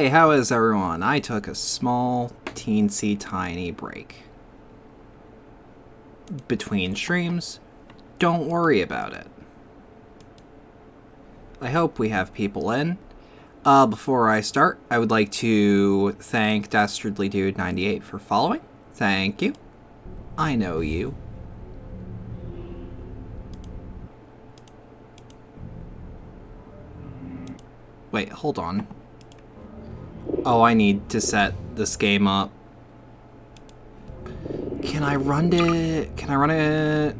Hey, how is everyone? I took a small, teensy tiny break between streams. Don't worry about it. I hope we have people in. Before I start, I would like to thank DastardlyDude98 for following. Thank you. I know you. Wait, hold on. Oh, I need to set this game up. Can I run it? Can I run it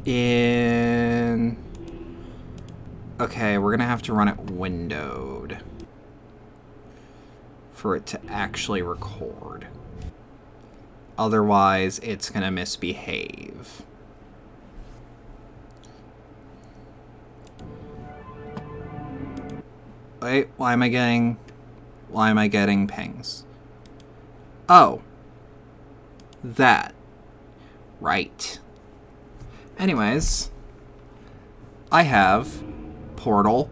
in... Okay, we're gonna have to run it windowed for it to actually record. Otherwise, it's gonna misbehave. Wait, why am I getting pings? Oh. That. Right. Anyways, I have Portal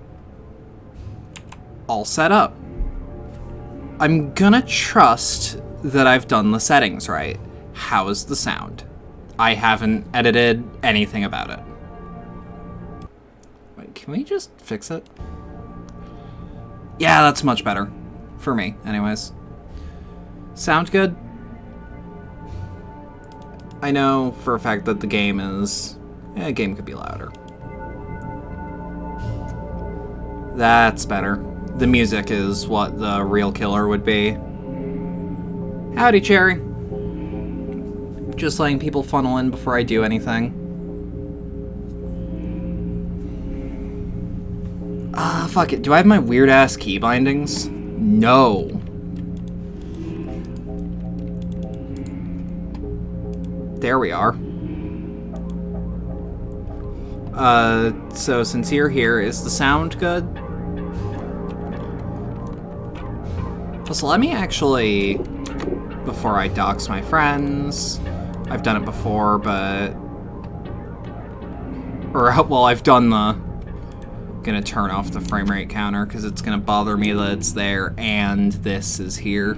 all set up. I'm gonna trust that I've done the settings right. How's the sound? I haven't edited anything about it. Wait, can we just fix it? Yeah, that's much better. For me, anyways. Sound good? I know for a fact that the game is... Yeah, the game could be louder. That's better. The music is what the real killer would be. Howdy, Cherry. Just letting people funnel in before I do anything. Fuck it. Do I have my weird-ass key bindings? No. There we are. So since you're here, is the sound good? So let me actually, before I dox my friends, I've done it before, but... well, I've done the... Gonna turn off the frame rate counter because it's gonna bother me that it's there and this is here.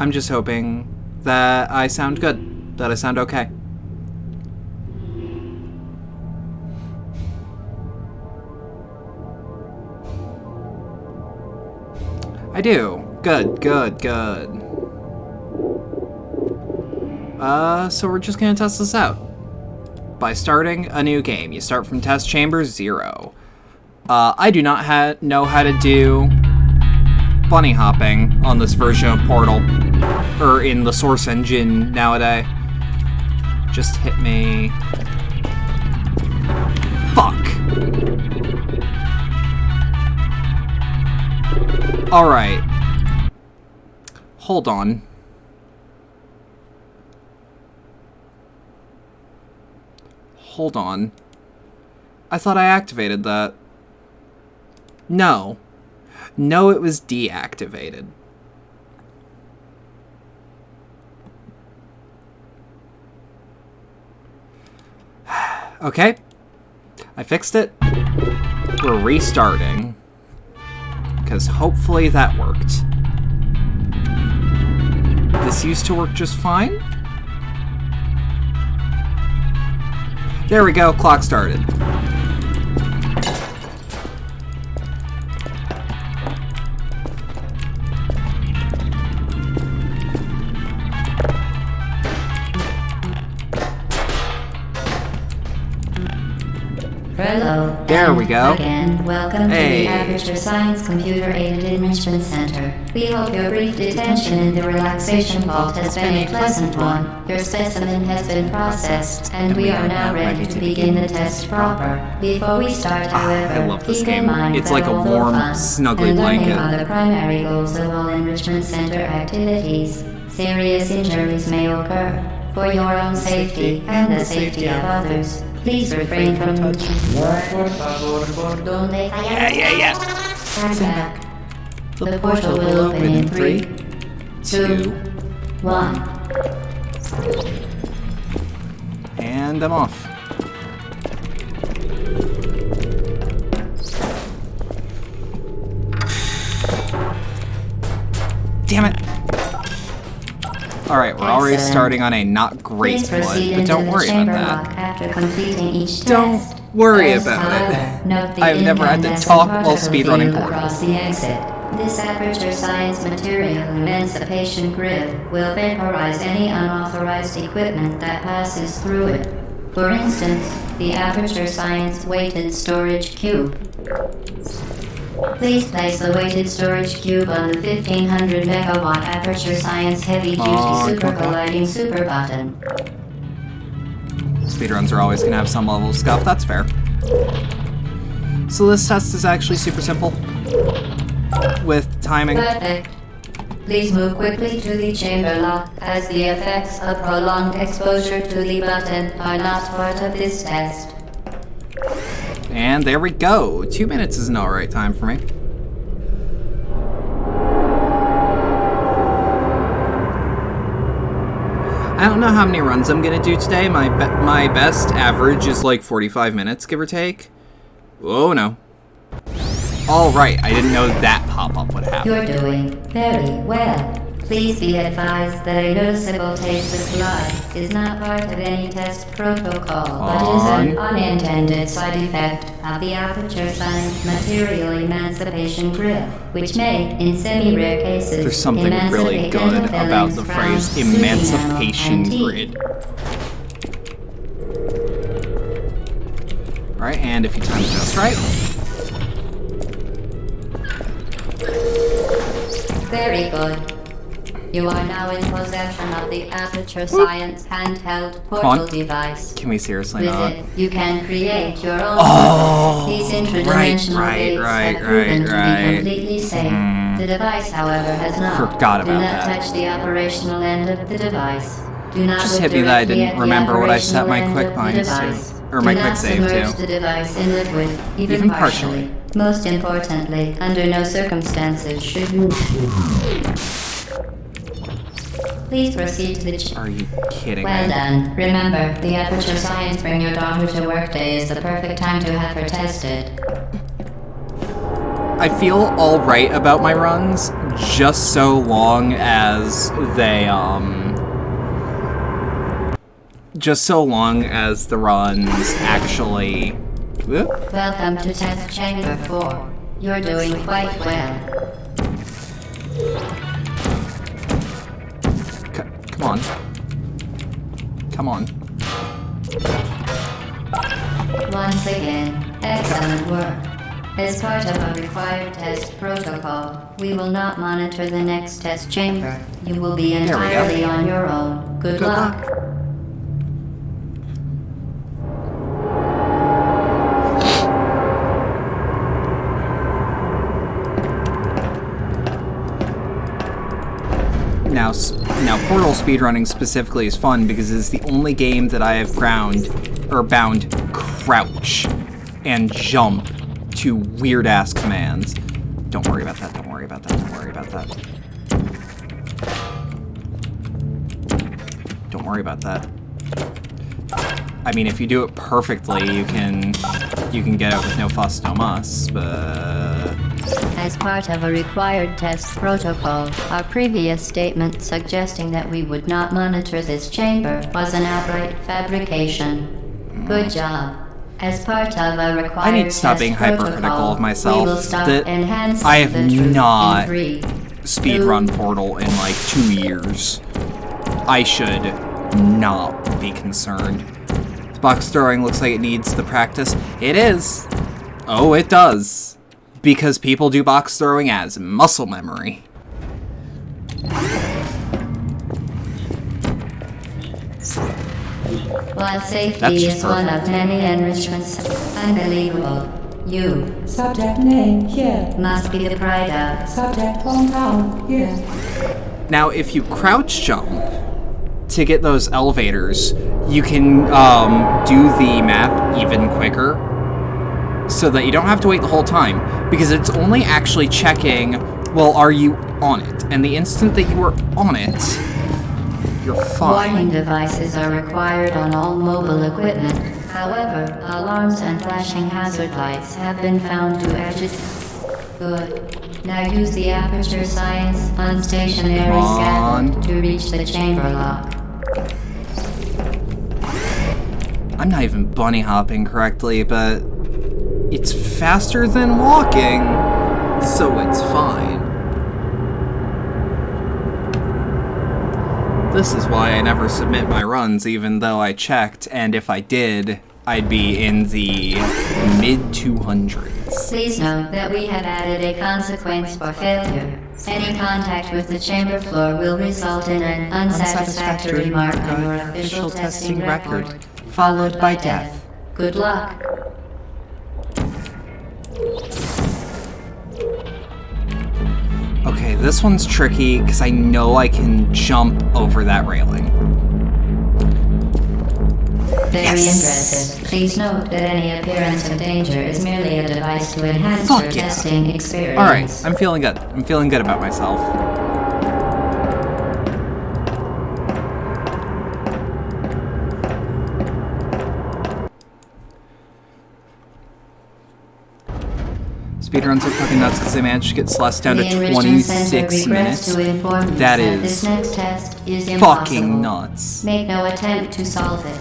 I'm just hoping that I sound good, that I sound okay. I do. Good, good, good. So we're just gonna test this out. By starting a new game. You start from test chamber 0. I do not know how to do bunny hopping on this version of Portal, or in the Source engine nowadays. Just hit me. Fuck! Alright. Hold on. Hold on. I thought I activated that. No. No, it was deactivated. Okay. I fixed it. We're restarting. Because hopefully that worked. This used to work just fine. There we go, clock started. Hello. There we go. Again, welcome Hey. to the Aperture Science Computer-Aided Enrichment Center. We hope your brief detention in the relaxation vault has been a pleasant one. Your specimen has been processed, and we are now ready to begin the test proper. Before we start, however, I love this keep in game. mind It's that like a although warm, fun snuggly and learning blanket. are the primary goals of all Enrichment Center activities, serious injuries may occur. For your own safety and the safety of others, please refrain from touching. Yeah. Stand back. The portal will open in 3, 2, 1. And I'm off. Damn it! Alright, we're already Excellent. starting on a not great Please foot, proceed but into don't the worry chamber about lock that. after completing each Don't test. worry First, about however, it. note the I've never had to incandescent talk while particle speedrunning field Portal. across the exit. This aperture science material emancipation grid will vaporize any unauthorized equipment that passes through it. For instance, the aperture science weighted storage cube. Please place the weighted storage cube on the 1500 megawatt aperture science heavy duty super colliding super button. Speedruns are always going to have some level of scuff, that's fair. So this test is actually super simple. With timing. Perfect. Please move quickly to the chamber lock, as the effects of prolonged exposure to the button are not part of this test. And there we go. 2 minutes is an alright time for me. I don't know how many runs I'm gonna do today. My best average is like 45 minutes, give or take. Oh no. Alright, I didn't know that pop-up would happen. You're doing very well. Please be advised that a noticeable taste of blood is not part of any test protocol, but is an unintended side effect of the aperture science material emancipation grid, which may, in semi-rare cases, There's something really emancipate good dental about fillings the from phrase tooth enamel emancipation and teeth. grid. Alright, and if you time it just right. Very good. You are now in possession of the Aperture Science handheld portal device. Can we seriously With not? it, you can create your own. Oh, These interdimensional gates have proven to be completely safe. The device, however, has not. Forgot Do about not that. touch the operational end of the device. Do not Just look hit me that I directly didn't at the remember what I set my operational quick end of the binds to. device. Or my Do quick not save submerge to. the device in liquid, even Even partially. Most importantly, under no circumstances should you. Please proceed to the. Are you kidding Well me? done. Remember, the Aperture Science Bring Your Daughter to Work Day is the perfect time to have her tested. I feel alright about my runs, just so long as they, just so long as the runs actually... Whoop. Welcome to Test Chamber 4. You're doing quite well. Come on. Come on. Once again, excellent work. As part of a required test protocol, we will not monitor the next test chamber. You will be we go. entirely on your own. Good luck. Now Portal speedrunning specifically is fun because it's the only game that I have bound crouch and jump to weird-ass commands. Don't worry about that, don't worry about that, don't worry about that. Don't worry about that. I mean, if you do it perfectly, you can get out with no fuss, no muss, but... As part of a required test protocol, our previous statement suggesting that we would not monitor this chamber was an outright fabrication. Good job. As part of a required I need to stop test being hypercritical protocol, of myself. we will stop That enhancing I have the truth not in 3, speedrun 2, Portal in like 2 years. I should not be concerned. The box throwing looks like it needs the practice. It is. Oh, it does. Because people do box throwing as muscle memory. While safety That's is one perfect. of many enrichments, unbelievable. You Subject name here. must be the pride of. Subject hometown here. Now, if you crouch jump to get those elevators, you can do the map even quicker so that you don't have to wait the whole time, because it's only actually checking, well, are you on it? And the instant that you are on it, you're Warning fine. devices are required on all mobile equipment. However, alarms and flashing hazard lights have been found to agitate. Good. Now use the aperture science on stationary Come on. scaffold to reach the chamber lock. I'm not even bunny hopping correctly, but it's faster than walking, so it's fine. This is why I never submit my runs, even though I checked, and if I did, I'd be in the mid-200s. Please note that we have added a consequence for failure. Any contact with the chamber floor will result in an unsatisfactory mark on your official testing record, followed by death. Good luck. Okay, this one's tricky, because I know I can jump over that railing. Very Yes. impressive. Please note that any appearance of danger is merely a device to enhance Fuck your yeah. testing experience. Alright, I'm feeling good. I'm feeling good about myself. Speedruns are fucking nuts because they managed to get Celeste down to The Enrichment Center 26 regrets minutes. to inform you That that is this next test is impossible. fucking nuts. Make no attempt to solve it.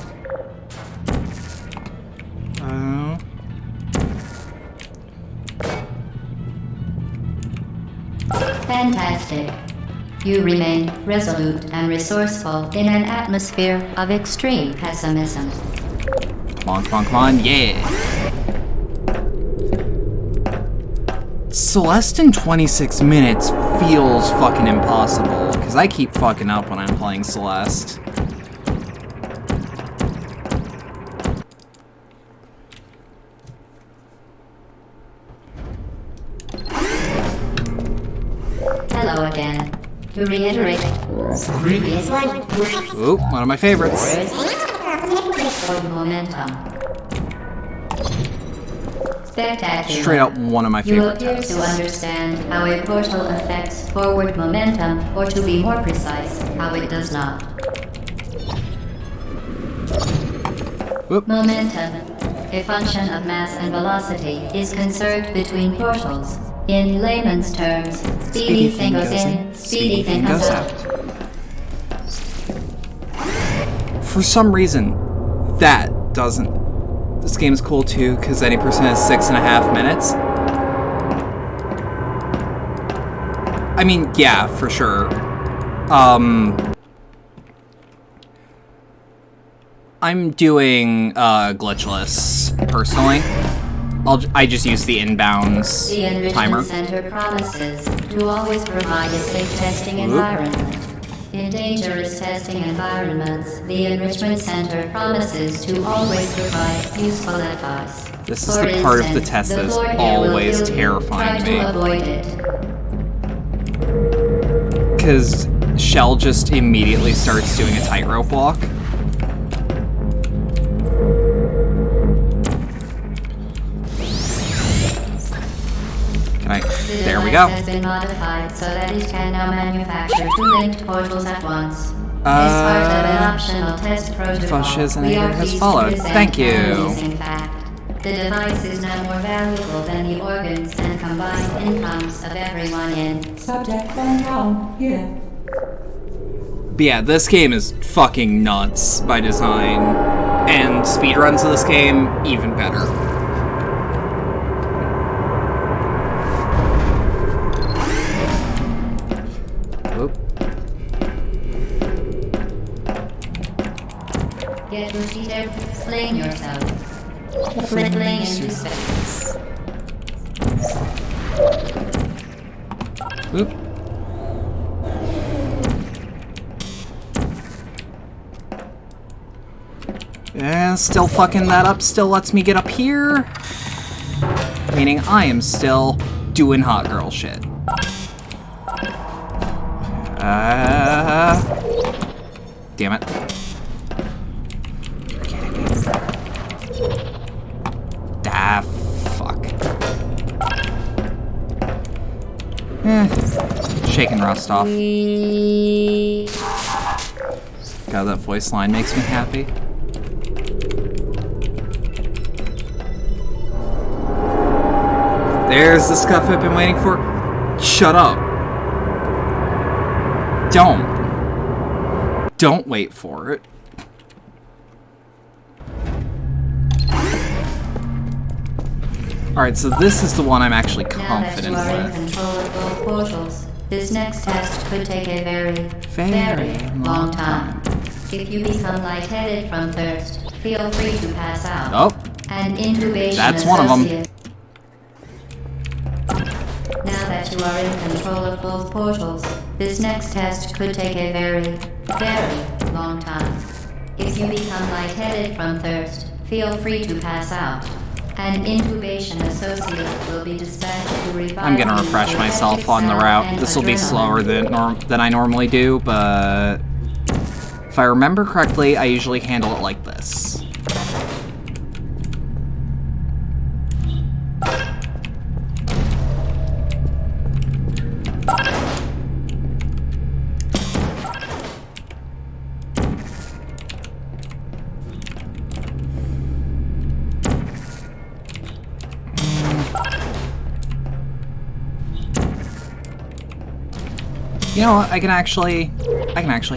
Fantastic. You remain resolute and resourceful in an atmosphere of extreme pessimism. Come on, come on, come on, yeah! Celeste in 26 minutes feels fucking impossible, because I keep fucking up when I'm playing Celeste. Hello again. To reiterate, previous one. Ooh, one of my favorites. Momentum. Spectacular. Straight up one of my You favorite appear tests. to understand how a portal affects forward momentum, or to be more precise, how it does not. Whoop. Momentum, a function of mass and velocity, is conserved between portals. In layman's terms, speedy thing goes in, speedy thing comes out. For some reason, that doesn't. This game's cool too, because any person has 6.5 minutes. I mean, yeah, for sure. I'm doing glitchless personally. I just use the inbounds The Enrichment timer. Center promises to always provide a safe testing environment. In dangerous testing environments, the Enrichment Center promises to always provide useful advice. This is For the part of the instance, test that is floor here will always kill you. terrifying Try me. to avoid it. Because Shell just immediately starts doing a tightrope walk. Can I? The There we device go. has been modified so that it can now manufacture 2 linked portals at once. As part of an optional test protocol, Flushes and we are Anger has pleased to followed. present Thank you. an amazing fact. The device is now more valuable than the organs and combined incomes of everyone in. Subject going down. Here. But yeah, this game is fucking nuts by design. And speedruns of this game, even better. Oop. Get your feet out, fling yourself. Fling into space. Oop. Yeah, still fucking that up, still lets me get up here. Meaning I am still doing hot girl shit. Damn it. Ah, fuck. Shaking rust off. God, that voice line makes me happy. There's the stuff I've been waiting for. Shut up. Don't wait for it. Alright, so this is the one I'm actually confident now that you are in with. control of both portals, this next test could take a very long long time. If you become lightheaded from thirst, feel free to pass out. Oh, An intubation that's one of them. associate. Now that you are in control of both portals, this next test could take a very long time. If you become lightheaded from thirst, feel free to pass out. An intubation associate will be dispatched to revive I'm gonna you refresh with myself lactic on the sound route. and This will be adrenaline. slower than I normally do, but if I remember correctly, I usually handle it like this. You know what? I can actually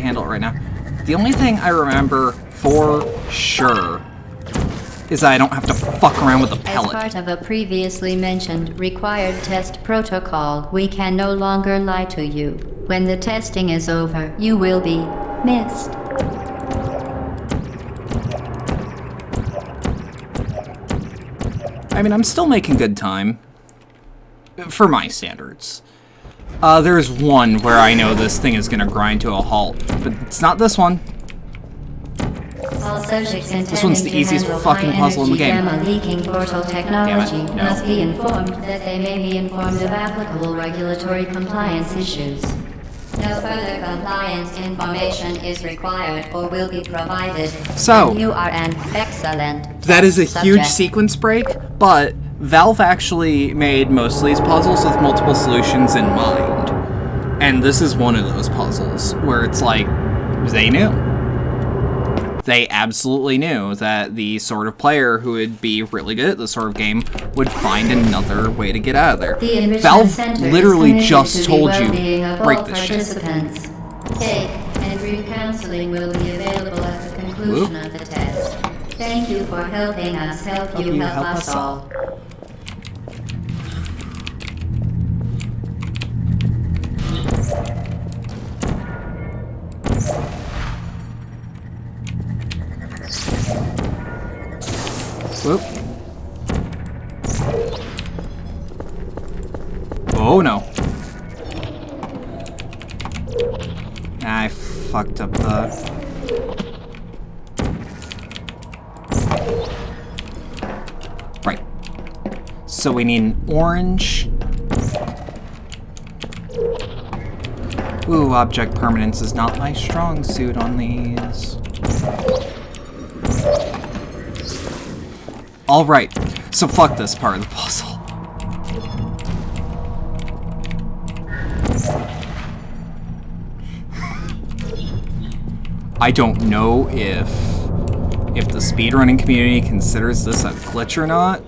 handle it right now. The only thing I remember for sure is that I don't have to fuck around with the As pellet. part of a previously mentioned required test protocol, we can no longer lie to you. When the testing is over, you will be missed. I mean, I'm still making good time. For my standards. There's one where I know this thing is gonna grind to a halt, but it's not this one. All subjects This one's the intending to easiest handle fucking puzzle in the game. high-energy gamma leaking portal technology no. must be informed that they may be informed of applicable regulatory compliance issues. No further compliance information is required or will be provided. So- And you are an excellent That is a huge subject. sequence break, but Valve actually made most of these puzzles with multiple solutions in mind. And this is one of those puzzles where it's like, they knew. They absolutely knew that the sort of player who would be really good at this sort of game would find another way to get out of there. The Enrichment Valve Center is literally committed just to the told well-being you, of break all this shit. participants. Take and brief counseling will be available at the conclusion of the test. Thank you for helping us help you help us all. Whoop. Oh no. I fucked up the... Right. So we need an orange. Ooh, object permanence is not my strong suit on these. Alright, so fuck this part of the puzzle. I don't know if the speedrunning community considers this a glitch or not.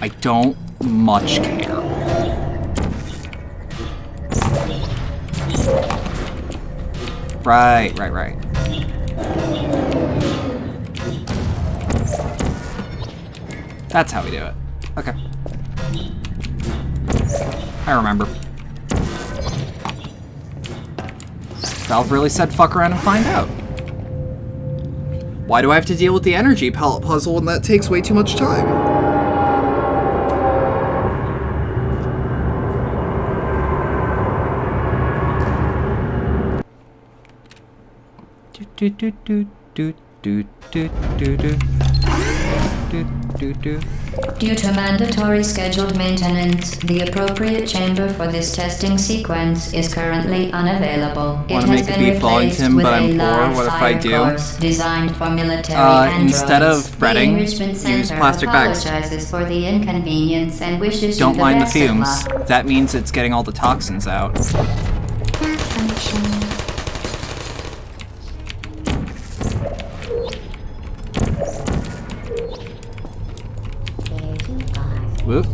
I don't much care. Right. That's how we do it. Okay. I remember. Valve really said fuck around and find out. Why do I have to deal with the energy pellet puzzle when that takes way too much time? Do do do do do do do do. Due to mandatory scheduled maintenance, the appropriate chamber for this testing sequence is currently unavailable. It Wanna has make a been beef Wellington, replaced with but I'm a poor. live What if I fire do? course designed for military androids. Instead of breading, the Enrichment use Center plastic bags. apologizes for the inconvenience and wishes Don't you the mind the best of fumes. luck. That means it's getting all the toxins out. Whoop.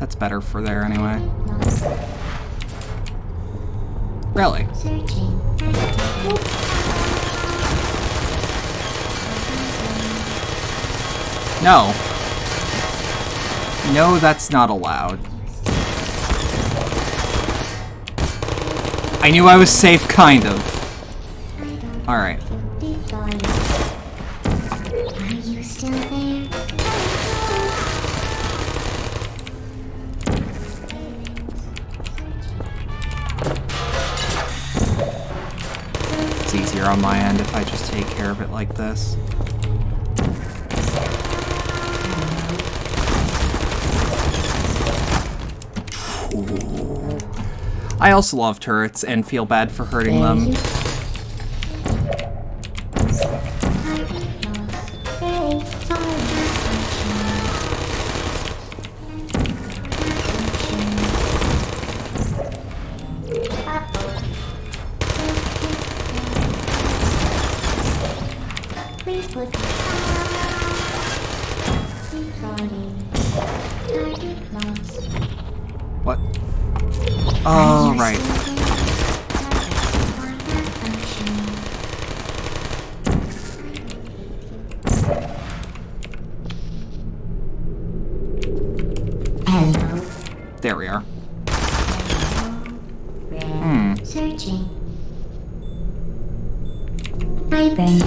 That's better for there anyway. Really? No. No, that's not allowed. I knew I was safe, kind of. Alright. Are you still there? It's easier on my end if I just take care of it like this. Ooh. I also love turrets and feel bad for hurting them. What? Oh, right. There we are. Searching. Hi, Ben.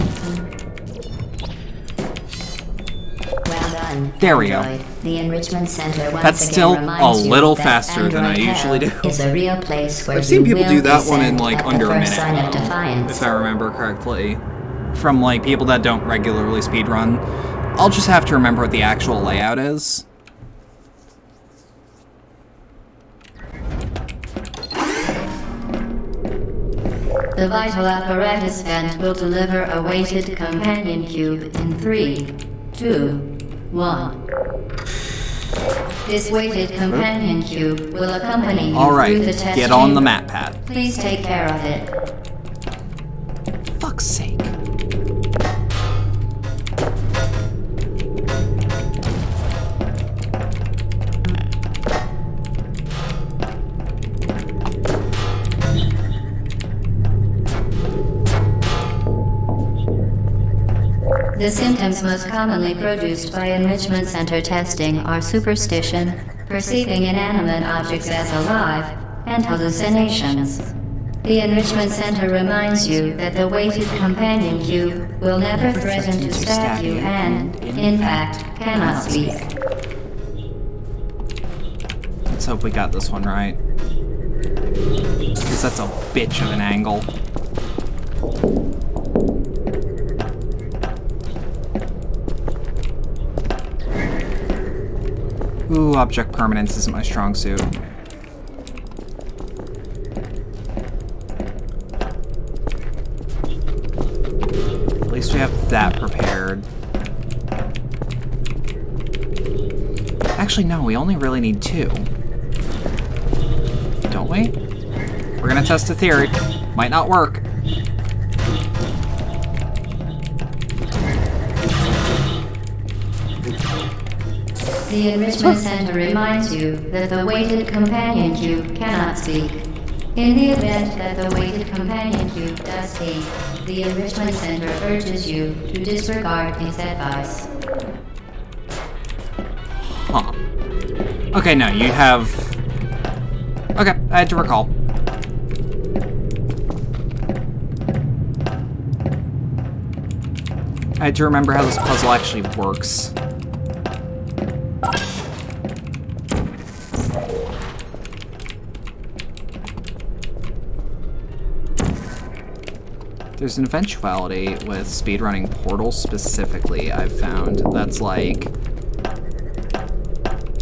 Well done. There we go. Android. The enrichment center once That's again still reminds a you little that faster than I Android usually do. Hell is a real place where I've seen you people will do that one in descend like at the under a first sign of minute, defiance. if I remember correctly. From like people that don't regularly speedrun. I'll just have to remember what the actual layout is. The vital apparatus vent will deliver a weighted companion cube in 3, 2, 1. This weighted companion cube will accompany you Alright, through the test get on the chamber. map pad. Please take care of it. Fuck's sake. The symptoms most commonly produced by enrichment center testing are superstition, perceiving inanimate objects as alive, and hallucinations. The enrichment center reminds you that the weighted companion cube will never threaten to stab you and, in fact, cannot speak. Let's hope we got this one right. Because that's a bitch of an angle. Ooh, object permanence isn't my strong suit. At least we have that prepared. Actually, no, we only really need 2. Don't we? We're gonna test a theory. Might not work. The enrichment center reminds you that the weighted companion cube cannot speak. In the event that the weighted companion cube does speak, the enrichment center urges you to disregard its advice. Huh. Okay, no, you have... Okay, I had to recall. I had to remember how this puzzle actually works. There's an eventuality with speedrunning Portal specifically, I've found, that's like...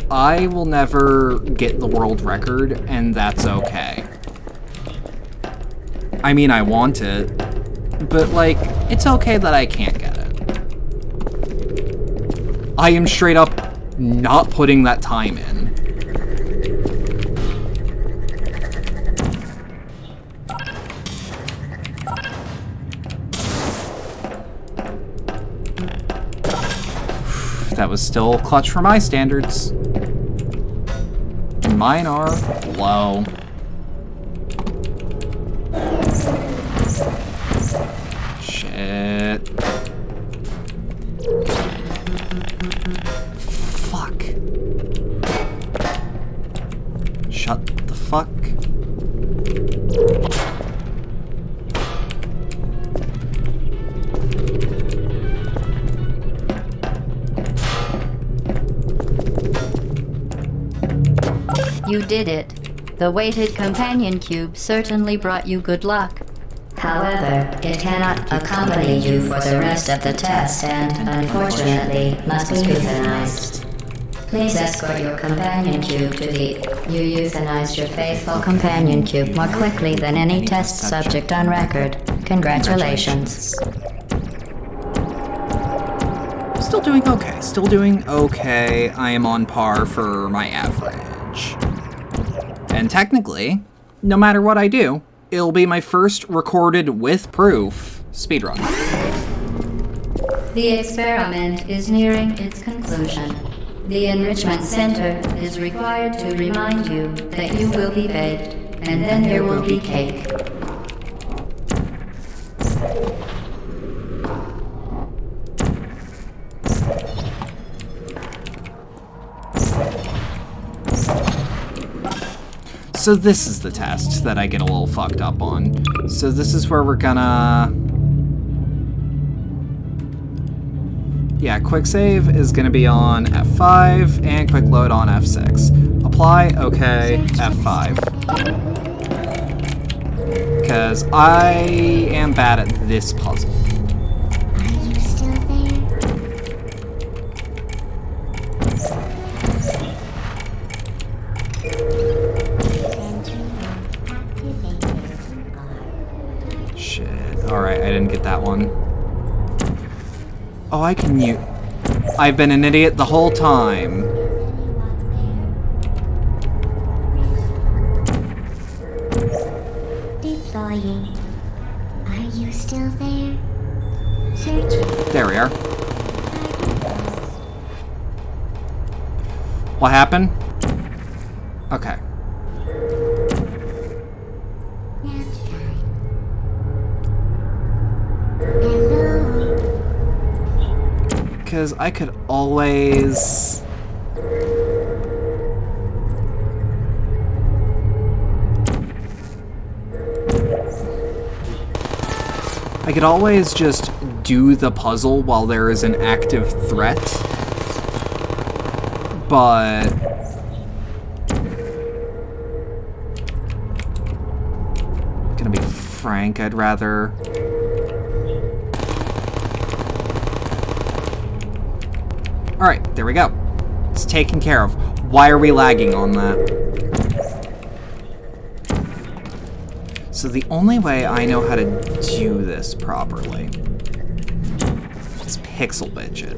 I will never get the world record, and that's okay. I mean, I want it, but like, it's okay that I can't get it. I am straight up not putting that time in. That was still clutch for my standards. mine are low. Shit. Fuck. Shut the fuck. You did it. The weighted companion cube certainly brought you good luck. However, it cannot accompany you for the rest of the test and, unfortunately, must be euthanized. Please escort your companion cube to the... You euthanized your faithful companion cube more quickly than any test subject on record. Congratulations. Still doing okay. Still doing okay. I am on par for my average. And technically, no matter what I do, it'll be my first recorded with proof speedrun. The experiment is nearing its conclusion. The Enrichment Center is required to remind you that you will be baked, and then there will be cake. So this is the test that I get a little fucked up on. So this is where we're gonna... Yeah, quick save is gonna be on F5 and quick load on F6. Apply, okay, F5. Because I am bad at this puzzle. Are you still there? Shit. Alright, I didn't get that one. Oh, I can mute. I've been an idiot the whole time. Deploying. Are you still there? Searching. There we are. What happened? Okay. Nap time. Hello. Because I could always... I could always just do the puzzle while there is an active threat. But... gonna be frank, I'd rather... Alright, there we go. It's taken care of. Why are we lagging on that? So the only way I know how to do this properly is pixel bitch it.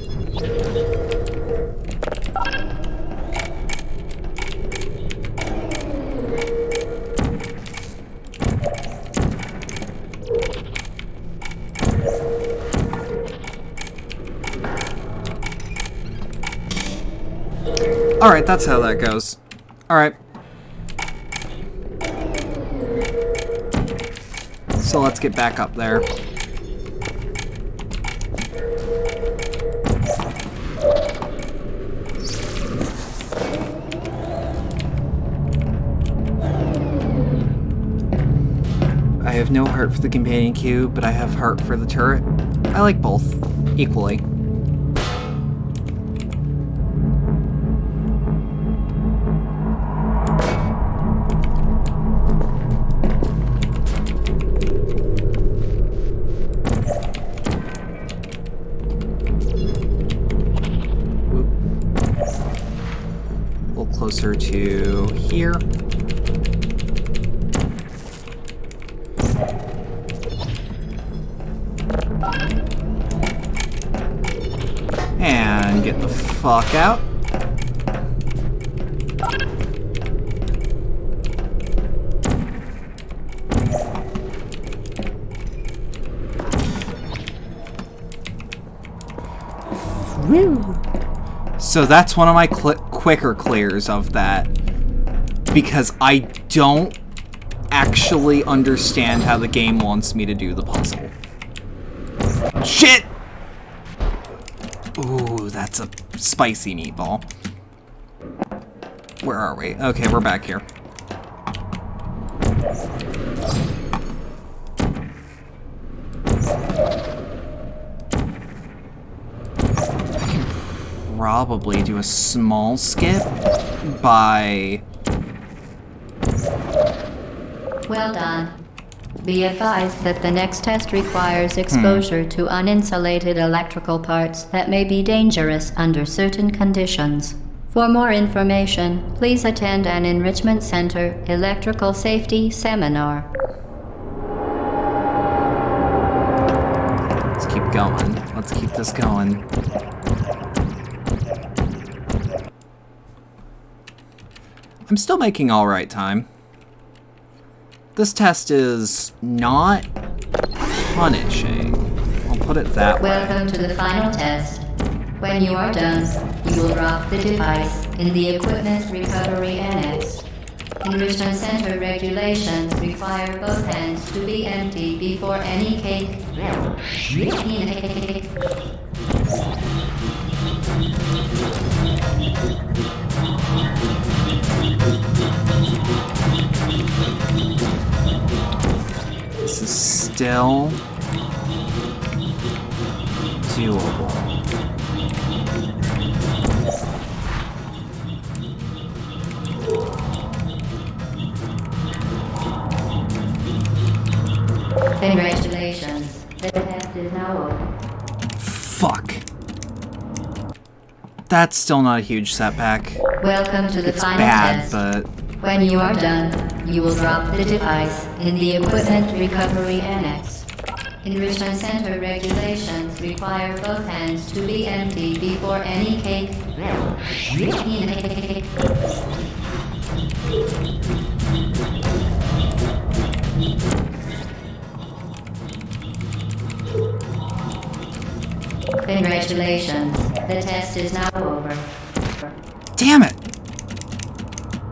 Alright, that's how that goes. Alright. So let's get back up there. I have no heart for the companion cube, but I have heart for the turret. I like both equally. Closer to here. And get the fuck out. Woo! So that's one of my quicker clears of that. because I don't actually understand how the game wants me to do the puzzle. Shit! Ooh, that's a spicy meatball. Where are we? Okay, we're back here. I can probably do a small skip by... Well done. Be advised that the next test requires exposure to uninsulated electrical parts that may be dangerous under certain conditions. For more information, please attend an Enrichment Center electrical safety seminar. Let's keep going. Let's keep this going. I'm still making all right time. This test is not punishing. I'll put it that way. Welcome to the final test. When you are done, you will drop the device in the Equipment Recovery Annex. Enrichment Center regulations require both hands to be empty before any cake. This is still doable. Congratulations. The test is now over. Fuck. That's still not a huge setback. Welcome to the It's final bad, test. but... When you are done, you will drop the device in the Equipment Recovery Annex. Enrichment Center regulations require both hands to be empty before any cake. Congratulations. The test is now over. Damn it!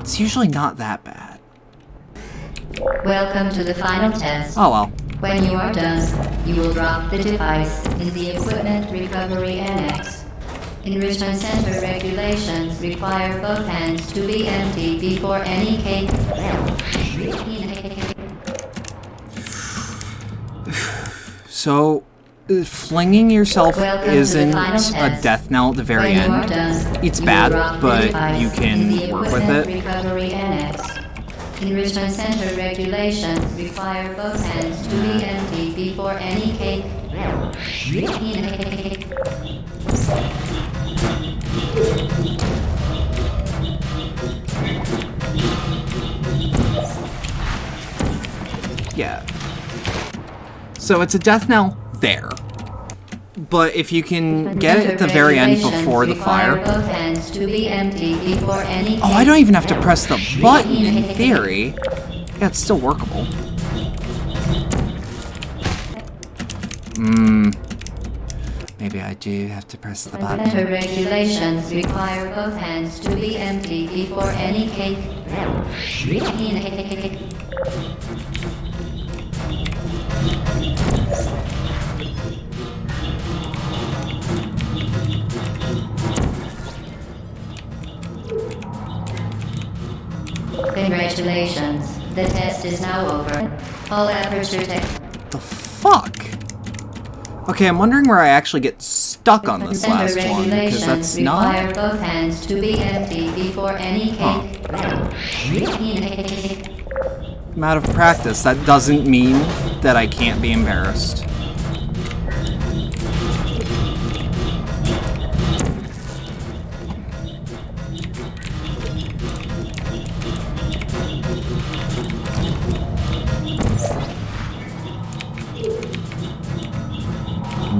It's usually not that bad. Welcome to the final test. Oh well. When you are done, you will drop the device in the Equipment Recovery Annex. Enrichment Center regulations require both hands to be empty before any cake. So, flinging yourself Welcome to the isn't final a test. death knell at the very When you are end. done, It's you bad, will drop the but device you in the can work with Equipment it. Recovery Annex. Enrichment Center regulations require both hands to be empty before any cake. Yeah. So it's a death knell there. But if you can get it at the very end before the fire... Both hands to be empty before any cake. Oh, I don't even have to press the button in theory. Yeah, it's still workable. Maybe I do have to press the Center button. regulations require both hands to be empty before any cake. Congratulations. The test is now over. All aperture tech. The fuck? Okay, I'm wondering where I actually get stuck on this Center last one, because that's not... require both hands to be empty before any cake. I'm out of practice. That doesn't mean that I can't be embarrassed.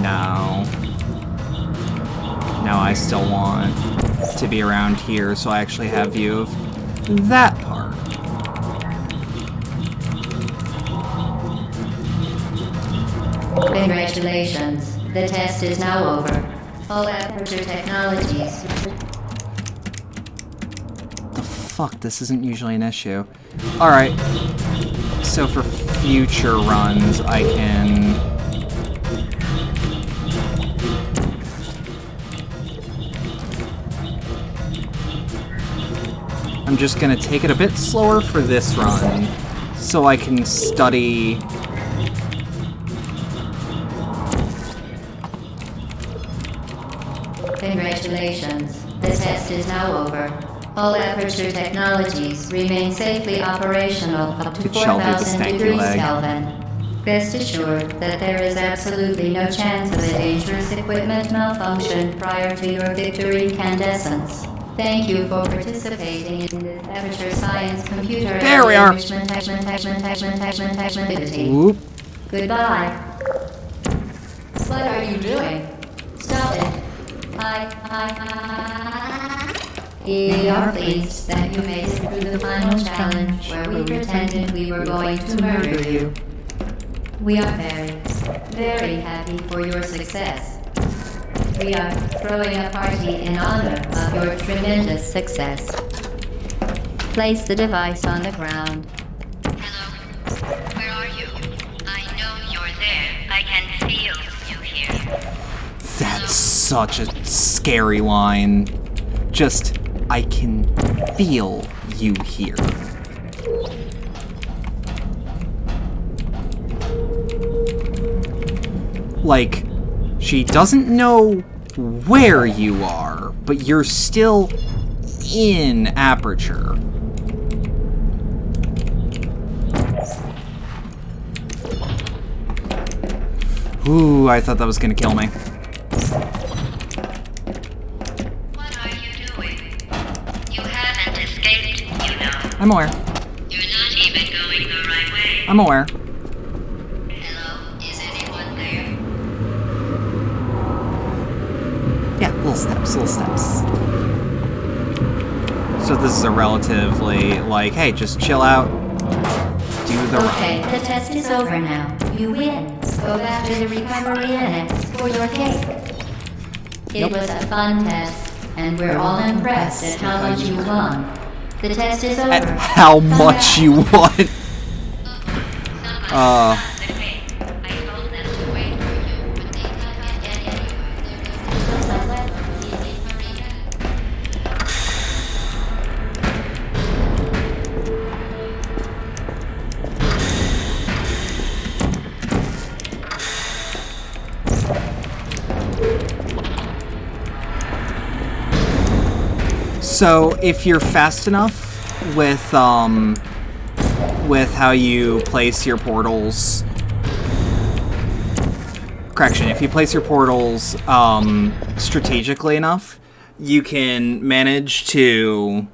No. No, I still want to be around here, so I actually have view of that part. Congratulations. The test is now over. All aperture technologies. fuck, this isn't usually an issue. Alright. So for future runs, I can... I'm just gonna take it a bit slower for this run, so I can study... Congratulations. The test is now over. All Aperture technologies remain safely operational up to It shall be the 4,000 stanky degrees leg. Kelvin. Rest assured that there is absolutely no chance of a dangerous equipment malfunction prior to your victory incandescence. Thank you for participating in the Aperture Science Computer There we are. Enrichment activity. Whoop. Goodbye. What are you doing? Stop it. We are pleased that you made it through the final challenge where we pretended we were going to murder you. We are very, very happy for your success. We are throwing a party in honor of your tremendous success. Place the device on the ground. Hello? Where are you? I know you're there. I can feel you here. That's such a scary line. Just, I can feel you here. Like, she doesn't know where you are, but you're still in Aperture. Ooh, I thought that was gonna kill me. What are you doing? You haven't escaped, you know. I'm aware. You're not even going the right way. I'm aware. Hello? Is anyone there? Yeah, little steps, little steps. So this is a relatively, like, hey, just chill out, do the Okay, run. the test is over now. You win. Go back to the recovery annex for your cake. It was a fun test, and we're all impressed at how much you won. The test is over. At how much you want. Somebody got the cake. I told them to wait for you, but they can't get anywhere. So if you're fast enough with how you place your portals, correction, if you place your portals strategically enough, you can manage to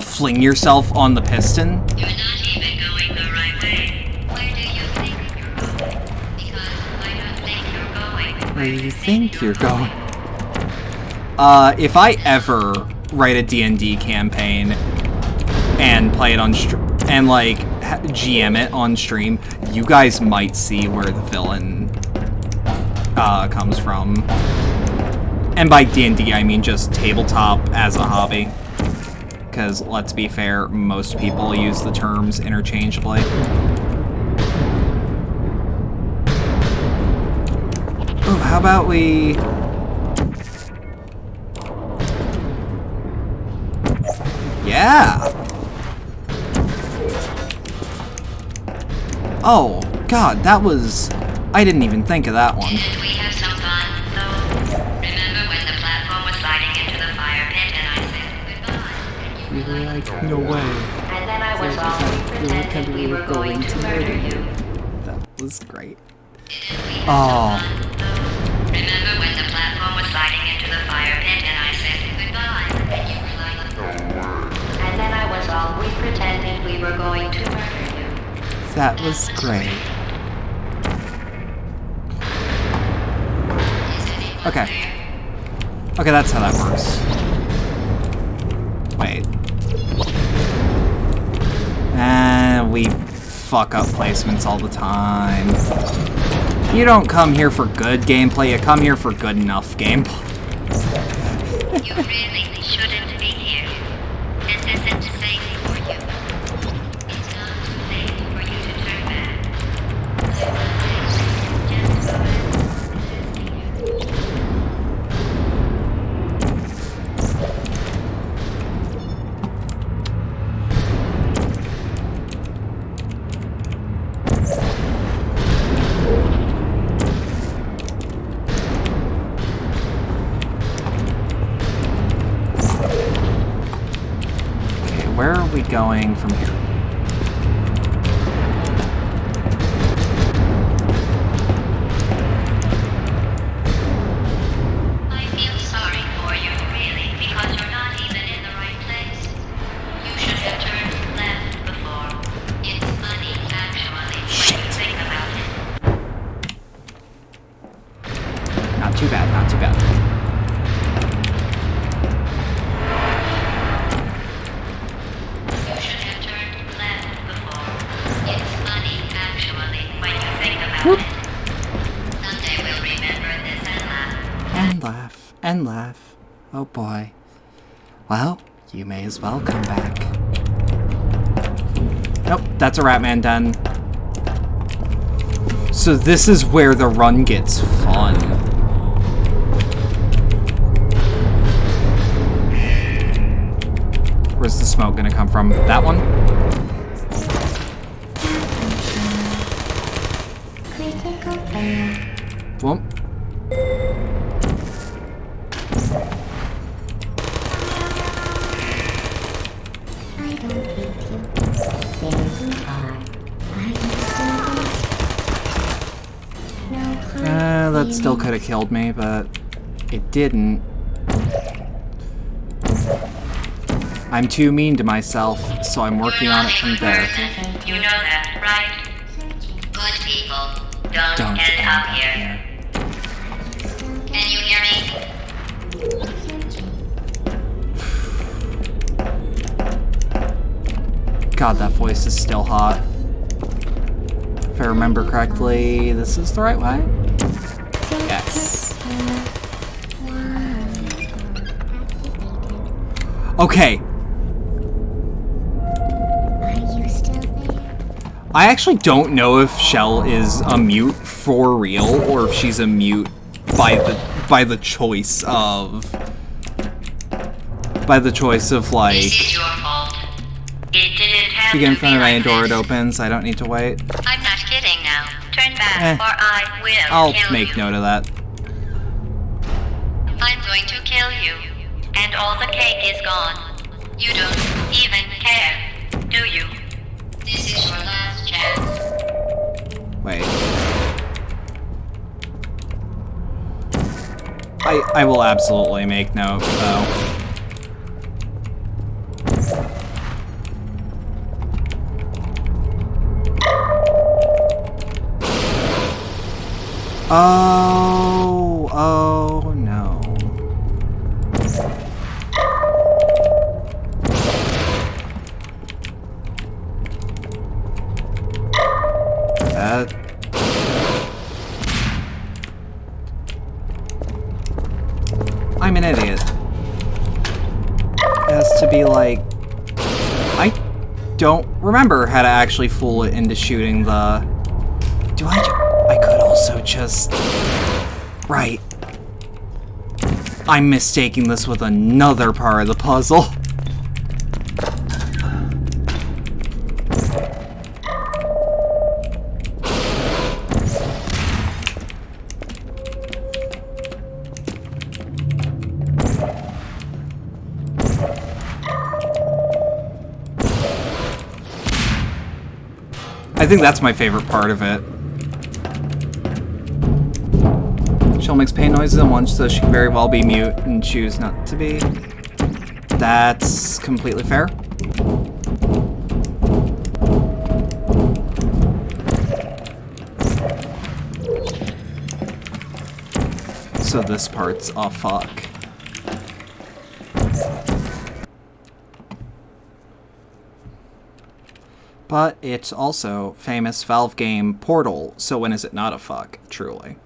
fling yourself on the piston. You're not even going the right way. Where do you think you're going? Because I don't think you're going. Where do you think you're going? If I ever write a D&D campaign and play it on and like GM it on stream, you guys might see where the villain comes from. And by D&D, I mean just tabletop as a hobby. Because let's be fair, most people use the terms interchangeably. Oh, how about we... Yeah! Oh, God, that was... I didn't even think of that one. Didn't we have some fun, though? Remember when the platform was sliding into the fire pit and I said goodbye? And you were like, no way. and then I was wrong. We pretended we were going to murder you. That was great. Didn't we have Oh. some fun, though? Remember when the platform was sliding into the fire pit and I said goodbye? And you were like, and then I was wrong. We pretended we were going to murder you. That was great. Okay. Okay, that's how that works. Wait. And we fuck up placements all the time. You don't come here for good gameplay, you come here for good enough gameplay. You really shouldn't be here. This is going from here. I feel sorry for you, really, because you're not even in the right place. You should have turned left before. It's funny, actually, when you think about it. Not too bad, not too bad. You should have turned left before. It's funny, actually, when you think about it. Someday we'll remember this and laugh. And laugh, and laugh. Oh boy. Well, you may as well come back. Nope, that's a Ratman den. So this is where the run gets fun. Where's the smoke gonna come from? That one? Critical failure. Whoop. I don't hate you. There you are. Are you still there? No hard That still could have killed me, but it didn't. I'm too mean to myself, so I'm working on it from there. You know that, right? Good people don't end up here. Can you hear me? God, that voice is still hot. If I remember correctly, this is the right way? Yes. Okay. Are you still there? I actually don't know if Shell is a mute for real, or if she's a mute by the choice of like, This is your fault. It didn't have to get in to front be of my like door, it this. opens. I don't need to wait. I'm not kidding now. Turn back, Eh. or I will I'll kill make you. note of that. I'm going to kill you, and all the cake is gone. You don't even care, do you? This is your last chance. Wait. I will absolutely make note, though. Oh no. That... I'm an idiot. It has to be like... I don't remember how to actually fool it into shooting the... I could also just... Right. I'm mistaking this with another part of the puzzle. I think that's my favorite part of it. Shell makes pain noises at once, so she can very well be mute and choose not to be. That's completely fair. So this part's a fuck. But it's also famous Valve game Portal, so when is it not a fuck, truly?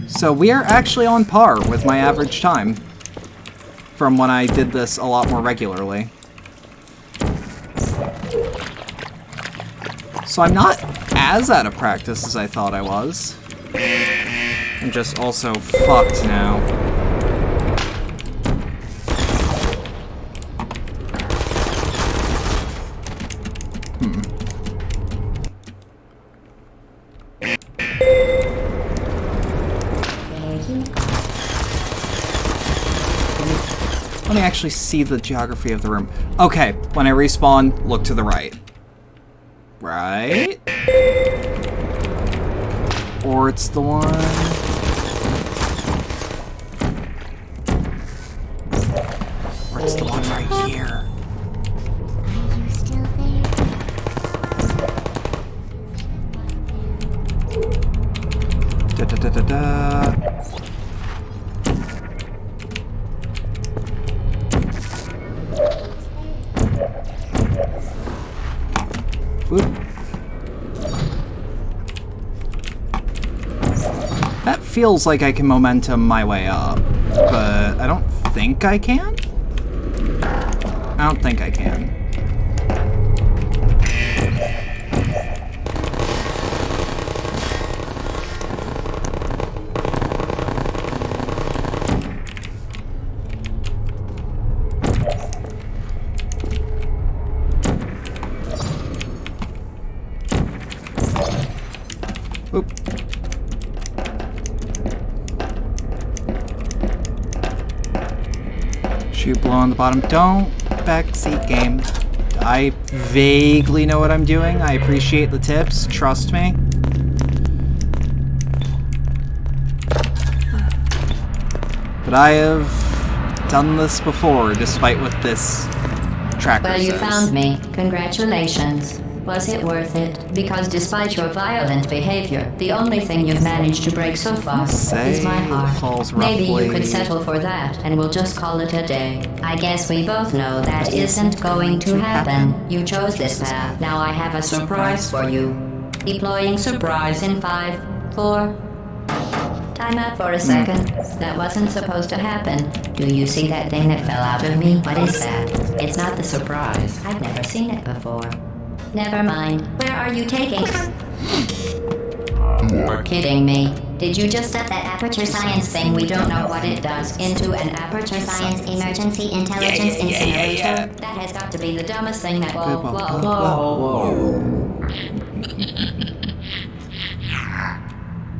So we are actually on par with my average time from when I did this a lot more regularly. So I'm not as out of practice as I thought I was. I'm just also fucked now. Let me actually see the geography of the room. Okay, when I respawn, look to the right. Right? Or it's the one... Or it's the one right here. Are you still there? Da da da da da. Whoop. That feels like I can momentum my way up, but I don't think I can? I don't think I can. Oop. Shoot blow on the bottom. Don't backseat game. I vaguely know what I'm doing. I appreciate the tips. Trust me. But I have done this before, despite what this tracker Well, you says. found me. Congratulations. Was it worth it? Because despite your violent behavior, the only thing you've managed to break so far is my heart. Maybe you could settle for that, and we'll just call it a day. I guess we both know that isn't going to happen. You chose this path. Now I have a surprise for you. Deploying surprise in 5, 4... Time out for a second. That wasn't supposed to happen. Do you see that thing that fell out of me? What is that? It's not the surprise. I've never seen it before. Never mind. Where are you taking? You're kidding me. Did you just set that aperture science thing, we don't know what it does, into an aperture science emergency intelligence incinerator? That has got to be the dumbest thing that... Whoa.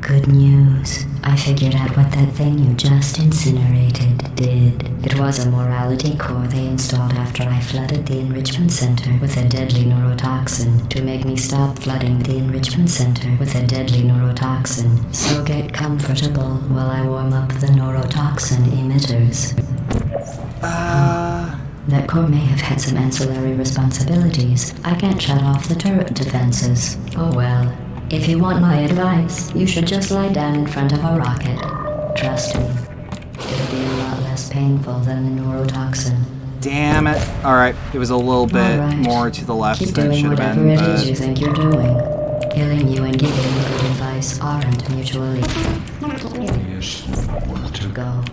Good news. I figured out what that thing you just incinerated did. It was a morality core they installed after I flooded the enrichment center with a deadly neurotoxin to make me stop flooding the enrichment center with a deadly neurotoxin. So get comfortable while I warm up the neurotoxin emitters. That core may have had some ancillary responsibilities. I can't shut off the turret defenses. Oh well. If you want my advice, you should just lie down in front of a rocket. Trust me, it'll be a lot less painful than the neurotoxin. Damn it. Alright, it was a little bit Alright. more to the left Keep than it doing should have whatever been, it is you but... think you're doing. Killing you and giving you good advice aren't mutually... Go.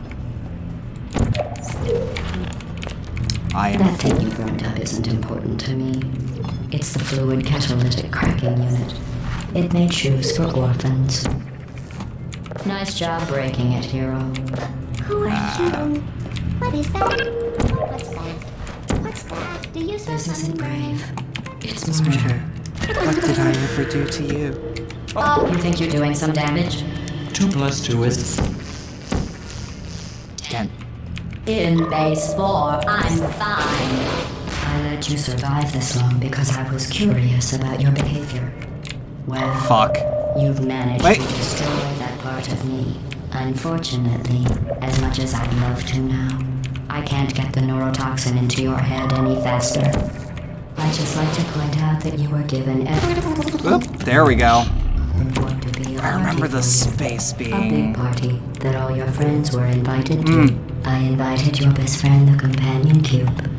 I am... That thing you burned up isn't important to me. It's the fluid catalytic cracking unit. It made shoes for orphans. Nice job breaking it, hero. Who are you? What is that? What's that? What's that? Do you This isn't brave. It's Murder. murder. What did I ever do to you? You think you're doing some damage? 2 plus 2 is 10. In base 4, I'm fine. I let you survive this long because I was curious about your behavior. Well, Fuck. you've managed Wait. to destroy that part of me. Unfortunately, as much as I'd love to now, I can't get the neurotoxin into your head any faster. I'd just like to point out that you were given Oop, there we go. going to be a I remember party the for you. space A big being... party that all your friends were invited to. I invited your best friend, the companion cube.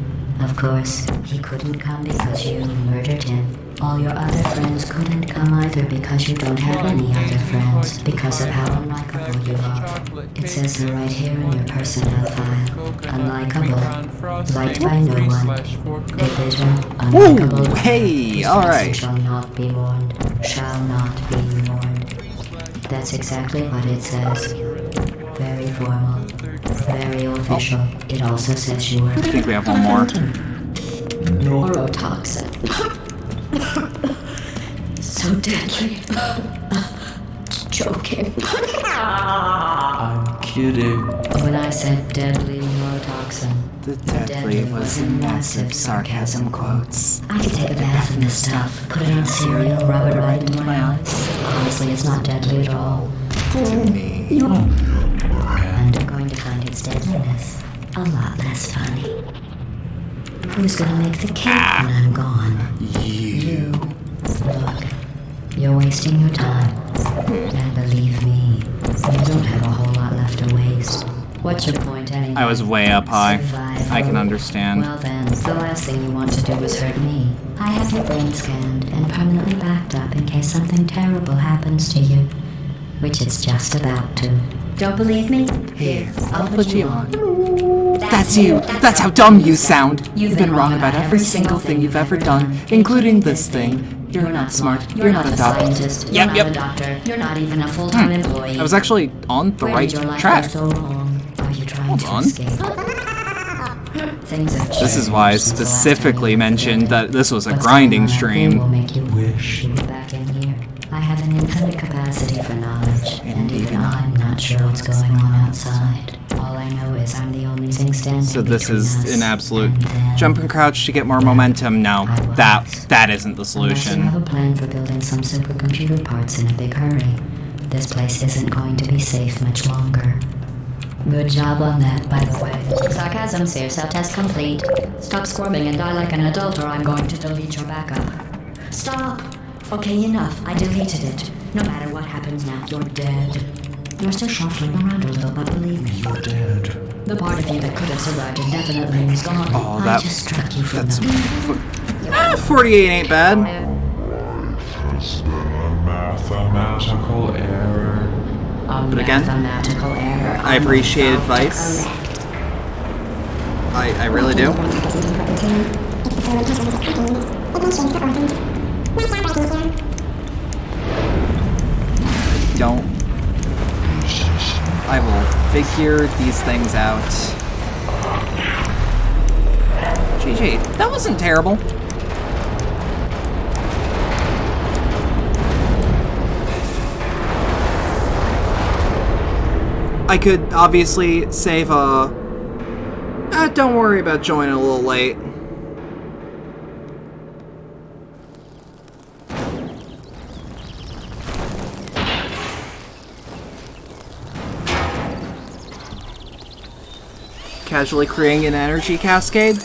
Of course, he couldn't come because you murdered him. All your other friends couldn't come either because you don't have any other friends, because of how unlikable you are. It says so right here in your personnel file. Unlikable. Liked by no one. A bitter, unlikable. Ooh, hey, whose alright. face shall not be mourned. Shall not be mourned. That's exactly what it says. Very formal. Very official. It also says you were... I think we have one more. Neurotoxin. So deadly. Joking. I'm kidding. When I said deadly neurotoxin, The deadly was in massive sarcasm quotes. I could take a bath in this stuff, put it on cereal, rub it right into my eyes. Honestly, it's not deadly at all. To me. And I'm going to find its deadliness a lot less funny. Who's gonna make the cake when I'm gone? You. Look, you're wasting your time. And believe me, you don't have a whole lot left to waste. What's your point anyway? I was way up high. Survival. I can understand. Well then, the last thing you want to do is hurt me. I have your brain scanned and permanently backed up in case something terrible happens to you. Which it's just about to. Don't believe me? Here, I'll put you on. That's you! That's how dumb you sound! You've been wrong about every single thing you've ever done, including this thing. You're not smart. You're not a scientist. You're Yep, not a doctor. You're not even a full-time employee. I was actually on the Where right did your life track. go so wrong? Are you trying Hold to on. escape? Things have This is why I changed since the last specifically time you mentioned were that this was a What's grinding going on out there stream. will make you wish you were back in here. I have an infinite capacity for knowledge, and even I'm not sure what's going on outside. All I know is I'm the only thing standing So this between is us an absolute and them. jump and crouch to get more momentum. No, that isn't the Unless you have solution. a plan for building some supercomputer parts in a big hurry, this place isn't going to be safe much longer. Good job on that, by the way. Sarcasm, Seer, self-test complete. Stop squirming and die like an adult or I'm going to delete your backup. Stop! Okay, enough. I deleted it. No matter what happens now, you're dead. You're still shuffling around a little, but believe me, you're dead. The part of you that could have survived indefinitely is gone. Oh, I just struck you from that's the... 48 ain't bad. It's been a mathematical error. But again, mathematical error. I appreciate advice. I really do. Don't. I will figure these things out. GG. That wasn't terrible. I could obviously save a... don't worry about joining a little late. Casually creating an energy cascade?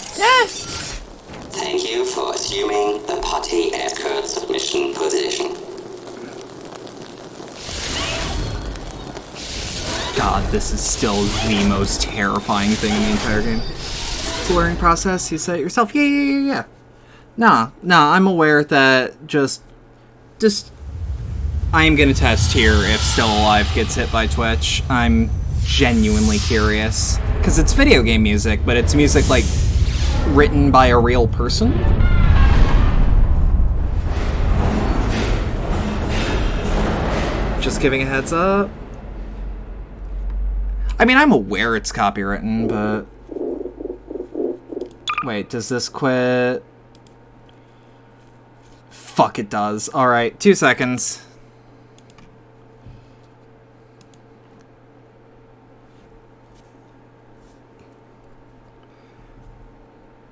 Thank you for assuming the potty escort submission position. God, this is still the most terrifying thing in the entire game. It's a learning process, you say it yourself. Yeah. Nah, I'm aware that just I am gonna test here if Still Alive gets hit by Twitch. I'm genuinely curious. Because it's video game music, but it's music, like, written by a real person. Just giving a heads up. I mean, I'm aware it's copywritten, but... Wait, does this quit? Fuck, it does. Alright, 2 seconds.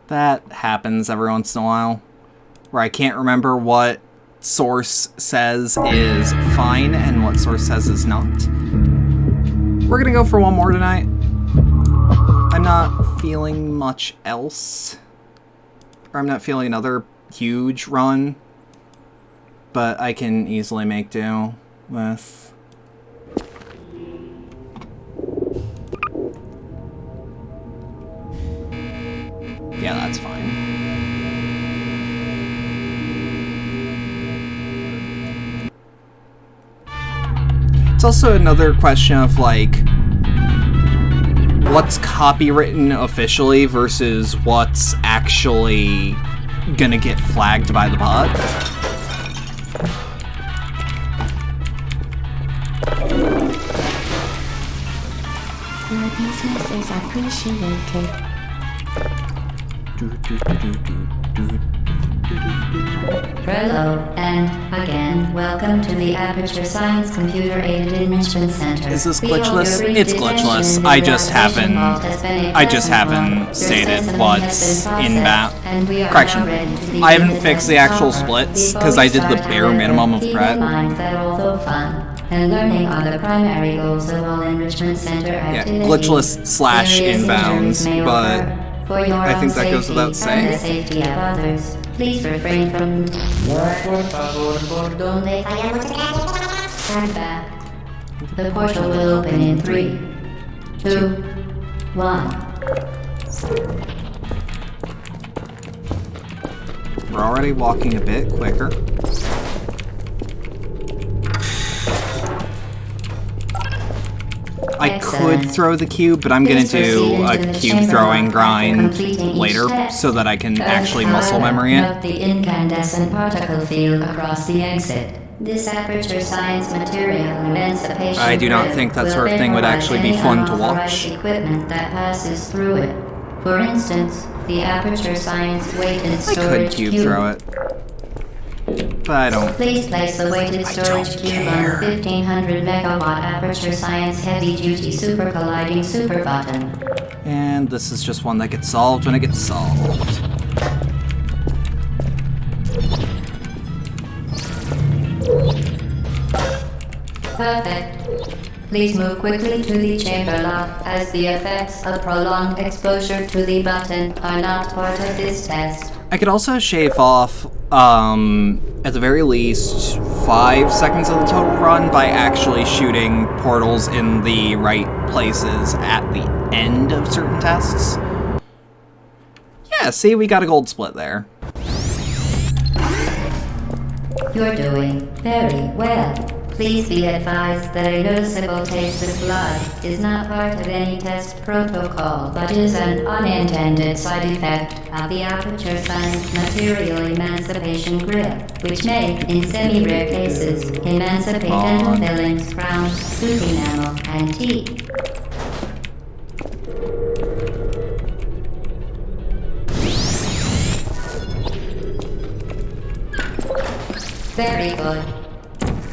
That happens every once in a while, where I can't remember what source says is fine and what source says is not. We're gonna go for one more tonight. I'm not feeling much else. Or I'm not feeling another huge run. But I can easily make do with... Yeah, that's fine. It's also another question of, like, what's copywritten officially versus what's actually gonna get flagged by the bot. Your business is appreciated. Hello, and again, welcome to the Aperture Science Computer Aided Enrichment Center. Is this We hope glitchless? your brief It's detention glitchless. in the I just relaxation haven't- vault has been a I just pleasant haven't one. Your stated specimen what's has been in processed, that. and we are Correction. now ready to begin I haven't the fixed test the actual proper. splits, Before 'cause we I did the start, bare however, minimum of keep prep. in mind that although fun and learning are the primary goals of all Enrichment Center activities, glitchless / serious inbounds, injuries may but occur. For your I think own that goes safety without and saying. the safety of others, please refrain from Stand back. The portal will open in 3, 2, 1. We're already walking a bit quicker. I could Excellent. throw the cube, but I'm gonna Please proceed do a into the cube chamber throwing after grind completing each later test. so that I can But, actually muscle however, memory it. Note the incandescent particle field across the exit. This aperture science material emancipation I do not grid think that will sort of thing would vaporize actually be any fun to unauthorized watch. equipment that passes through it. For instance, the aperture science weighted I storage could cube throw it, but I don't. Please place the weighted storage don't cube care. on the 1500 megawatt Aperture Science Heavy Duty Super Colliding Super Button. And this is just one that gets solved when it gets solved. Perfect. Please move quickly to the chamber lock, as the effects of prolonged exposure to the button are not part of this test. I could also shave off, at the very least, 5 seconds of the total run by actually shooting portals in the right places at the end of certain tests. Yeah, see, we got a gold split there. You're doing very well. Please be advised that a noticeable taste of blood is not part of any test protocol, but is an unintended side effect of the Aperture Science Material Emancipation Grid, which may, in semi-rare cases, emancipate dental fillings, crowns, tooth enamel, and teeth. Very good.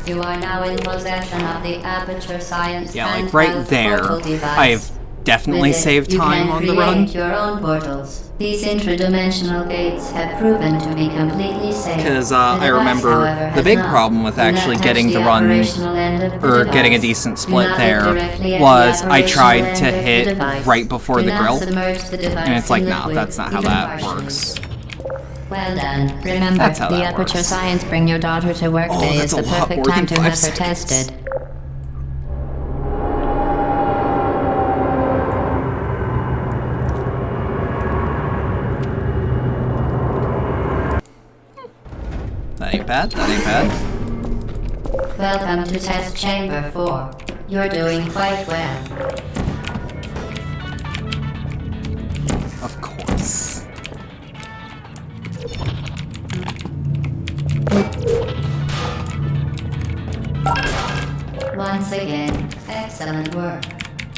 You are now in possession of the Aperture Science Yeah, like handheld right there, portal device. I have definitely With it, saved time on the You run. can create your own portals. These intradimensional gates have proven to be completely safe. Because The I device, remember however, the has big not. problem with Do not actually touch getting the the run, operational end of the or getting a device. decent Do split not there, look directly at was the I tried operational to end of the hit device. right before Do the not grill, submerge the device and it's like, in no, liquid, that's not how even that partially. works. Well done. Remember, That's how the that Aperture works. Science Bring Your Daughter to Work Oh, Day that's is a the lot perfect more time than to 5 have her seconds. tested. That ain't bad, that ain't bad. Welcome to Test Chamber 4. You're doing quite well. Of course. Once again, excellent work.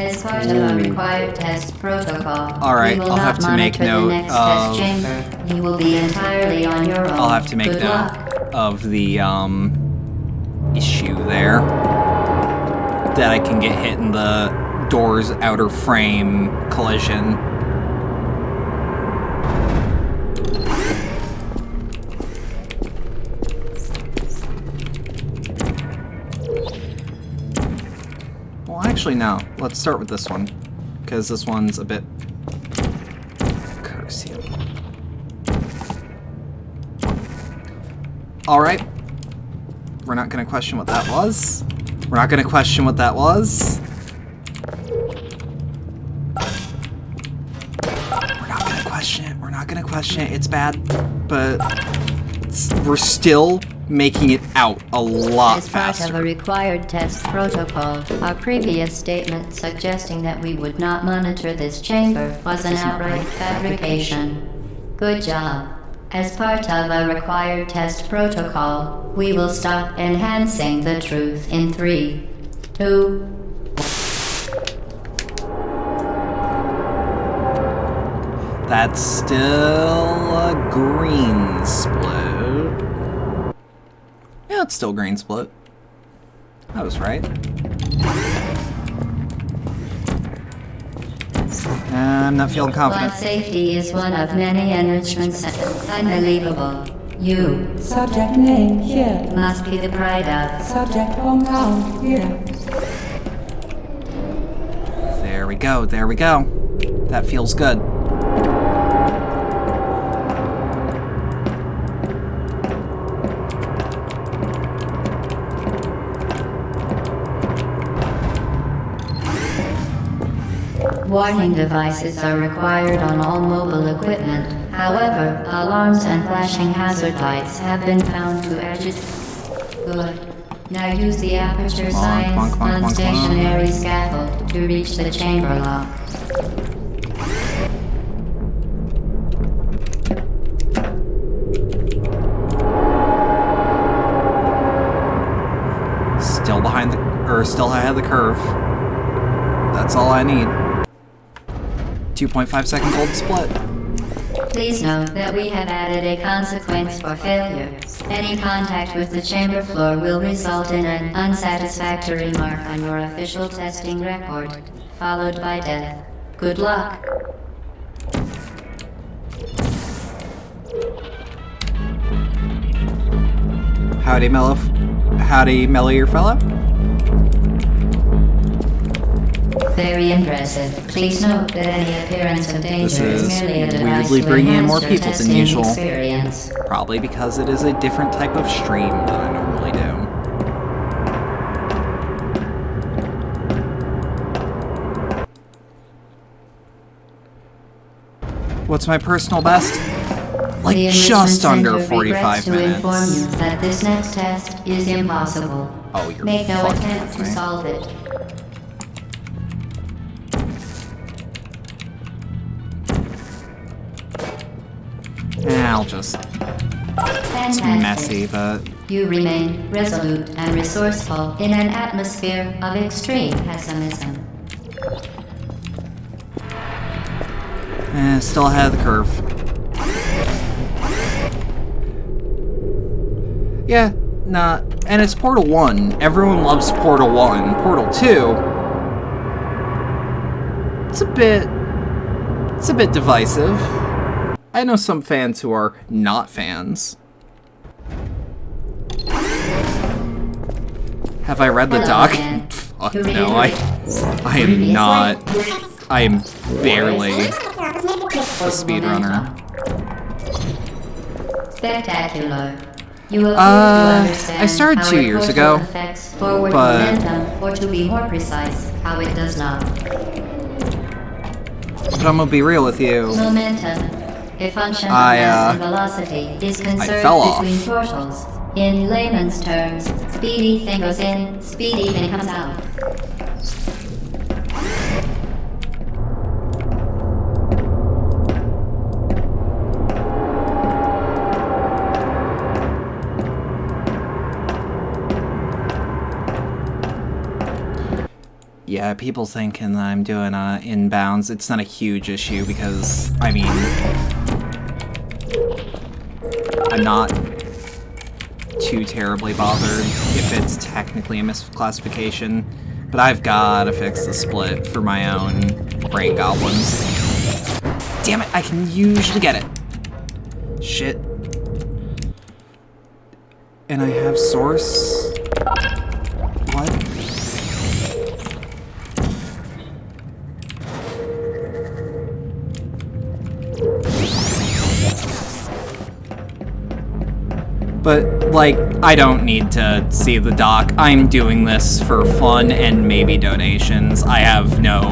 As part of a required test protocol, Alright, we will I'll not have to make monitor note the next of- test chamber. You will be entirely on your own. I'll have to make Good note luck. of the, issue there. That I can get hit in the door's outer frame collision. Well, actually, no. Let's start with this one. Because this one's a bit... Curse you. Alright. We're not gonna question what that was. We're not gonna question what that was. We're not gonna question it. We're not gonna question it. It's bad. But we're still making it out a lot As part of a faster. required test protocol, our previous statement suggesting that we would not monitor this chamber was an outright fabrication. Good job. As part of a required test protocol, we will stop enhancing the truth in 3, 2, That's still a green split. that's still green split. I was right. I'm not feeling confident. While safety is one of many enrichment centers, unbelievable. You Subject name here. must be the pride of. Subject hometown here. There we go, there we go. That feels good. Warning devices are required on all mobile equipment. However, alarms and flashing hazard lights have been found to agitate. Good. Now use the aperture science non-stationary scaffold to reach the chamber lock. Still behind the, or still ahead of the curve. That's all I need. 2.5 second gold split. Please note that we have added a consequence for failure. Any contact with the chamber floor will result in an unsatisfactory mark on your official testing record, followed by death. Good luck. Howdy, mellow. Howdy, mellow your fellow. Very impressive. Please note that any appearance of danger This is is merely a device weirdly to bringing in enhance more your people than testing usual. experience. Probably because it is a different type of stream than I normally do. What's my personal best? Like The just Enrichment under Center 45 regrets to inform you minutes. that this next test is impossible. Oh, you're Make no fucking attempt to with me. solve it. I'll just... It's Fantastic. messy, but... You remain resolute and resourceful in an atmosphere of extreme pessimism. Still ahead of the curve. Yeah, nah. And it's Portal 1. Everyone loves Portal 1. Portal 2... It's a bit divisive. I know some fans who are not fans. Have I read the Hello doc? again. Fuck To no, I am not. I am barely a speedrunner. Spectacular. You appear to understand I started how 2 years a ago, portal affects forward but- momentum, or to be more precise, how it does not. But I'm gonna be real with you. Momentum, a function of I, mass and velocity, is conserved fell off. between portals. In layman's terms, speedy thing goes in, speedy thing comes out. Yeah, people thinking that I'm doing inbounds. It's not a huge issue because, I mean, I'm not too terribly bothered if it's technically a misclassification, but I've got to fix the split for my own brain goblins. Damn it, I can usually get it. Shit. And I have source. What? But, like, I don't need to see the doc. I'm doing this for fun and maybe donations. I have no,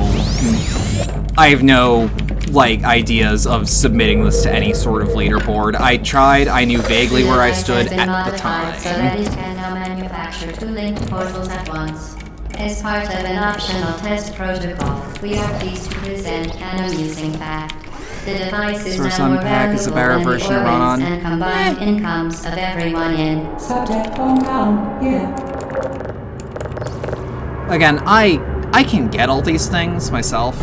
like, ideas of submitting this to any sort of leaderboard. I tried, I knew vaguely where I stood at the time. So that it can now manufacture 2 linked portals at once. As part of an optional test protocol, we are pleased to present an amusing fact. The device is Source now more Unpack is a valuable better than the version to run organs on. and combined incomes of everyone in. Subject hometown here. Again, I can get all these things myself.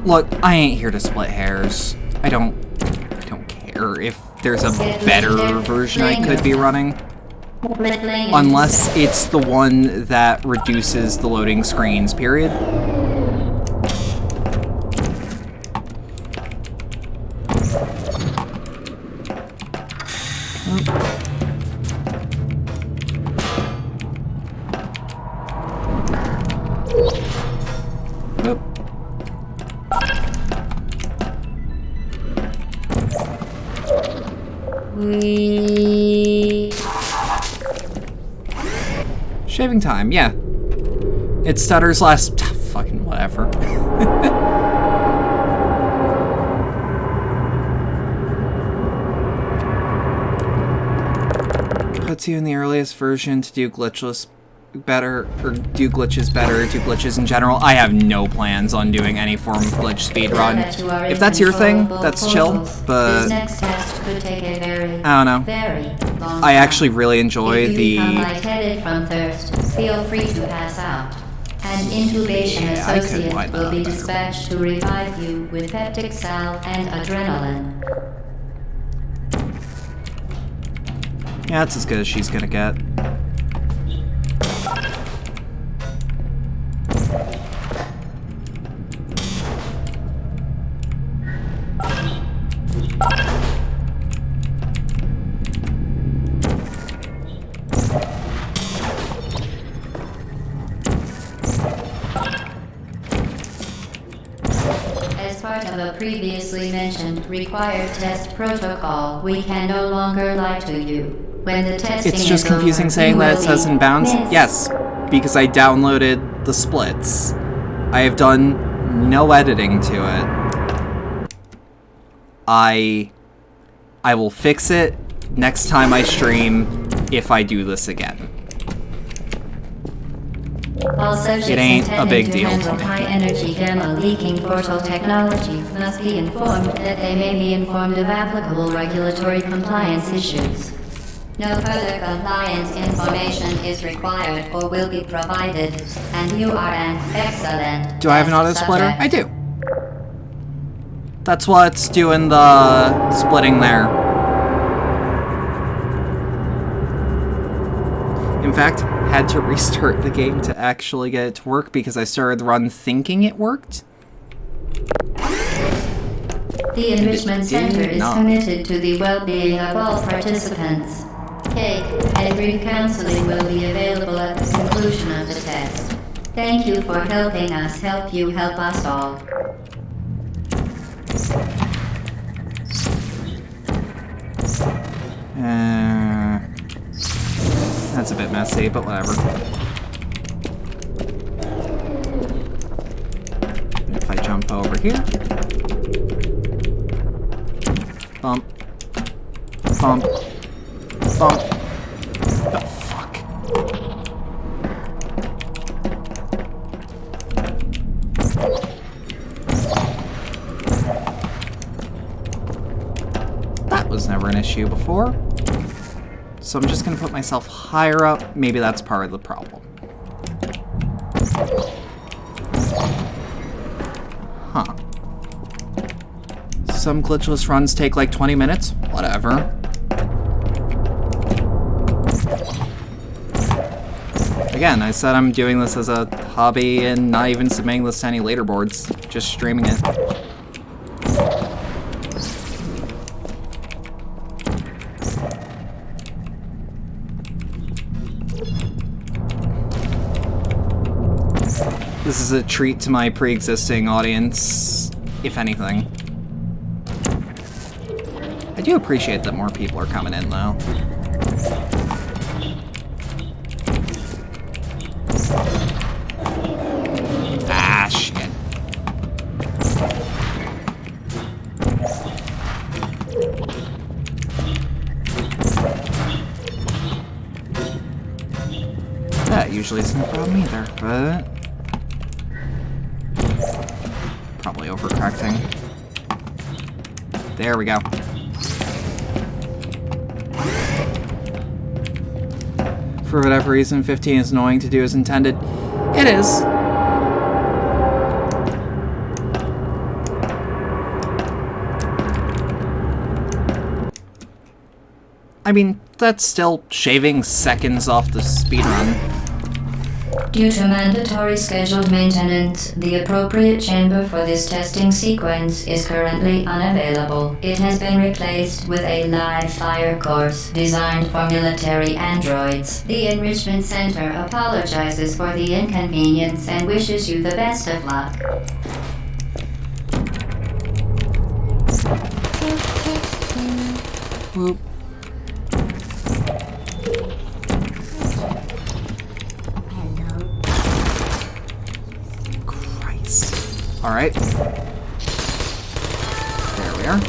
Look, I ain't here to split hairs. I don't care if there's a better version I could be running. Unless it's the one that reduces the loading screens, period. Shaving time, yeah. It stutters last... fucking whatever. Puts you in the earliest version to do glitchless better, or do glitches better, do glitches in general. I have no plans on doing any form of glitch speedrun. If that's your thing, that's chill, but I don't know. I actually really enjoy the... lightheaded from thirst, feel free to pass out. An intubation associate will be dispatched to revive you with peptic salve and adrenaline. Yeah, that's as good as she's gonna get. As part of a previously mentioned required test protocol, we can no longer lie to you. When the testing It's just is confusing over, saying you that will it says be in bounds. missed. Yes, because I downloaded the splits. I have done no editing to it. I will fix it next time I stream if I do this again. All subjects It ain't a intending big to deal to handle me. high-energy gamma leaking portal technology must be informed that they may be informed of applicable regulatory compliance issues. No further compliance information is required or will be provided, and you are an excellent Do I have an auto test splitter? subject. I do. That's what's doing the splitting there. In fact, had to restart the game to actually get it to work because I started the run thinking it worked. The Enrichment Center is not. committed to the well-being of all participants. Cake and brief counseling will be available at the conclusion of the test. Thank you for helping us help you help us all. That's a bit messy, but whatever. If I jump over here. Bump. Bump. Bump. Oh, fuck. That was never an issue before. So I'm just gonna put myself higher up. Maybe that's part of the problem. Huh. Some glitchless runs take like 20 minutes. Whatever. Again, I said I'm doing this as a hobby and not even submitting this to any leaderboards. Just streaming it. This is a treat to my pre-existing audience, if anything. I do appreciate that more people are coming in, though. Ah, shit. That usually isn't a problem either, but... probably overcorrecting. There we go. For whatever reason, 15 is annoying to do as intended. It is. I mean, that's still shaving seconds off the speedrun. Due to mandatory scheduled maintenance, the appropriate chamber for this testing sequence is currently unavailable. It has been replaced with a live fire course designed for military androids. The Enrichment Center apologizes for the inconvenience and wishes you the best of luck. Whoop. Alright. There we are.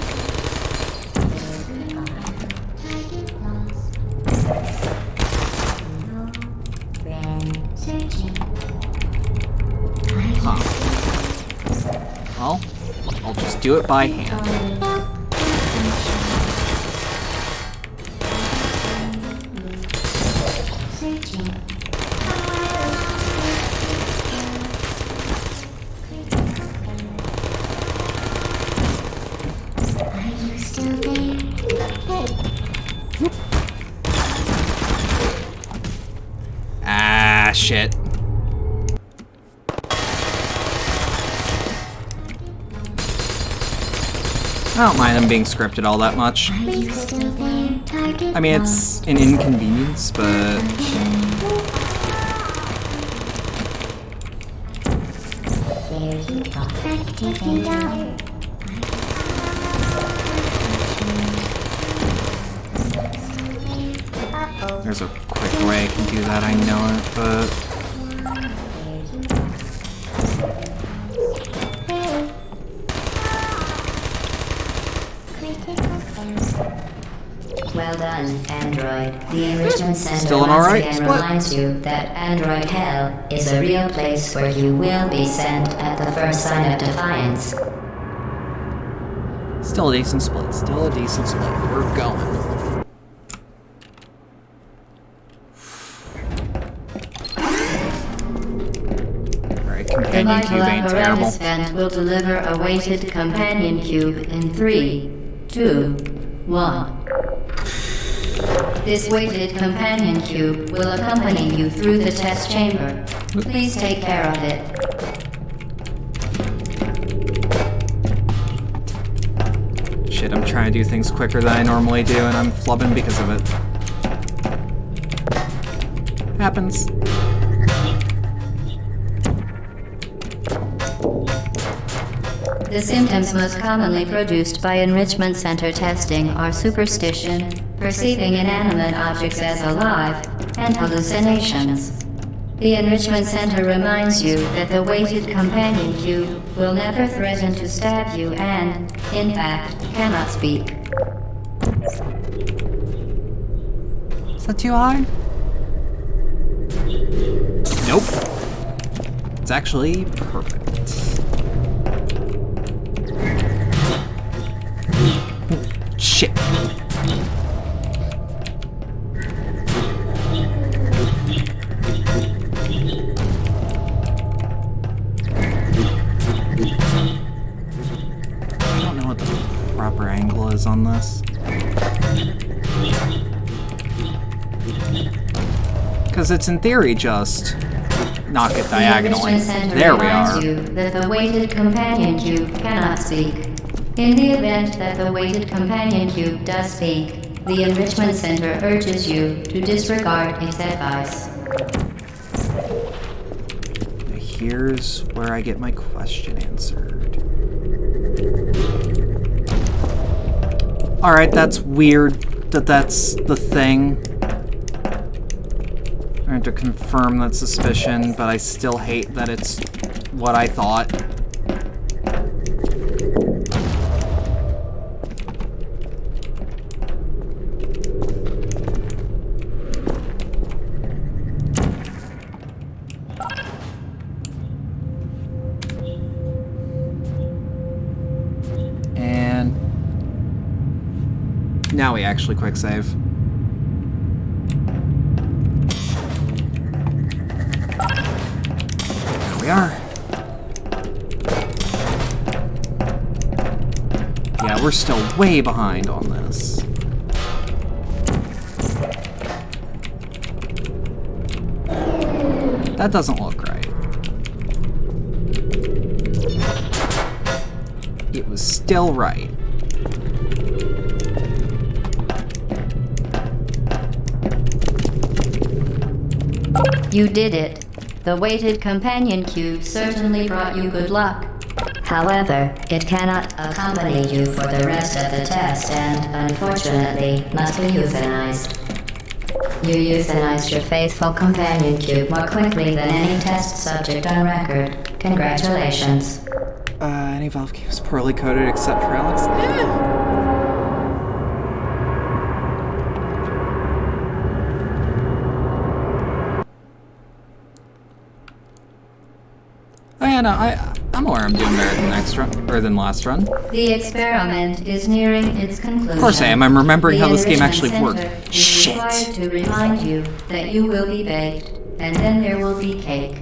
Huh. Well, I'll just do it by hand. Ah, shit. I don't mind them being scripted all that much. I mean, it's an inconvenience, but... There's a quick way I can do that, I know it, but... Well done, Android. The Enrichment Center Still an once alright again split. reminds you that Android Hell is a real place where you will be sent at the first sign of defiance. Still a decent split. Still a decent split. We're going. Alright, companion cube ain't terrible. Apparatus vent will deliver a weighted companion cube in 3, 2, 1. This weighted companion cube will accompany you through the test chamber. Please take care of it. Shit, I'm trying to do things quicker than I normally do, and I'm flubbing because of it. Happens. The symptoms most commonly produced by Enrichment Center testing are superstition, perceiving inanimate objects as alive, and hallucinations. The Enrichment Center reminds you that the weighted companion cube will never threaten to stab you and, in fact, cannot speak. Is that too high? Nope. It's actually perfect. Shit. I don't know what the proper angle is on this. Because it's in theory just knock it diagonally. There we are. You that the weighted companion cube cannot speak. In the event that the weighted companion cube does speak, the Enrichment Center urges you to disregard its advice. Here's where I get my question answered. Alright, that's weird that that's the thing. I have to confirm that suspicion, but I still hate that it's what I thought. And now we actually quick save. We are. Yeah, we're still way behind on this. That doesn't look right. It was still right. You did it. The weighted companion cube certainly brought you good luck. However, it cannot accompany you for the rest of the test and, unfortunately, must be euthanized. You euthanized your faithful companion cube more quickly than any test subject on record. Congratulations. Any valve cube is poorly coded except for Alex. Oh yeah, no, I'm aware I'm doing better than next run, or than last run. The experiment is nearing its conclusion. Of course I am. I'm remembering how this game Enrichment actually Center worked. is Shit. required to remind you that you will be baked, and then there will be cake.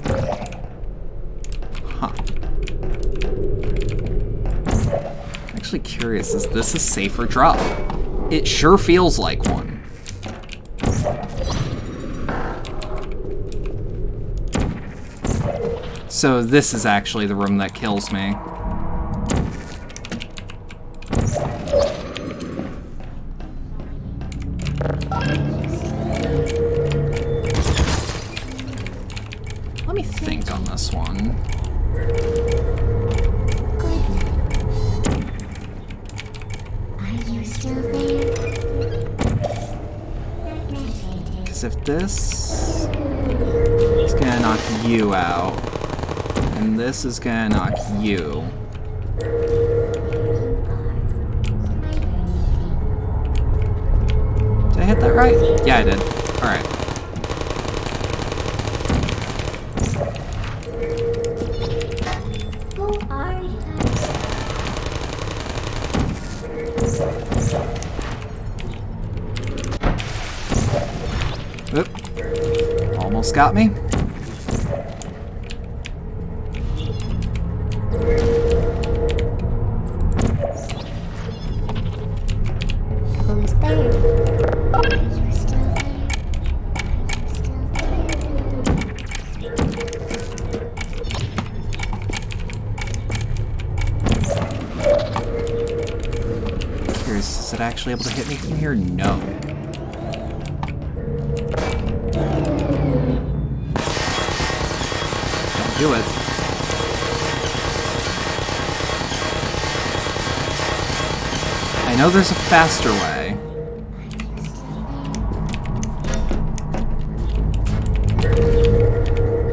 Huh. Actually curious, is this a safer drop? It sure feels like one. So this is actually the room that kills me. Let me think on this one. Are you still there? Because if this is gonna knock you out, and this is gonna knock you. Did I hit that right? Yeah, I did. Alright. Who are you? Oop. Almost got me. Who's there? Are you still there? Are you still Curious, is it actually able to hit me from here? No. Don't do it. I know there's a faster way.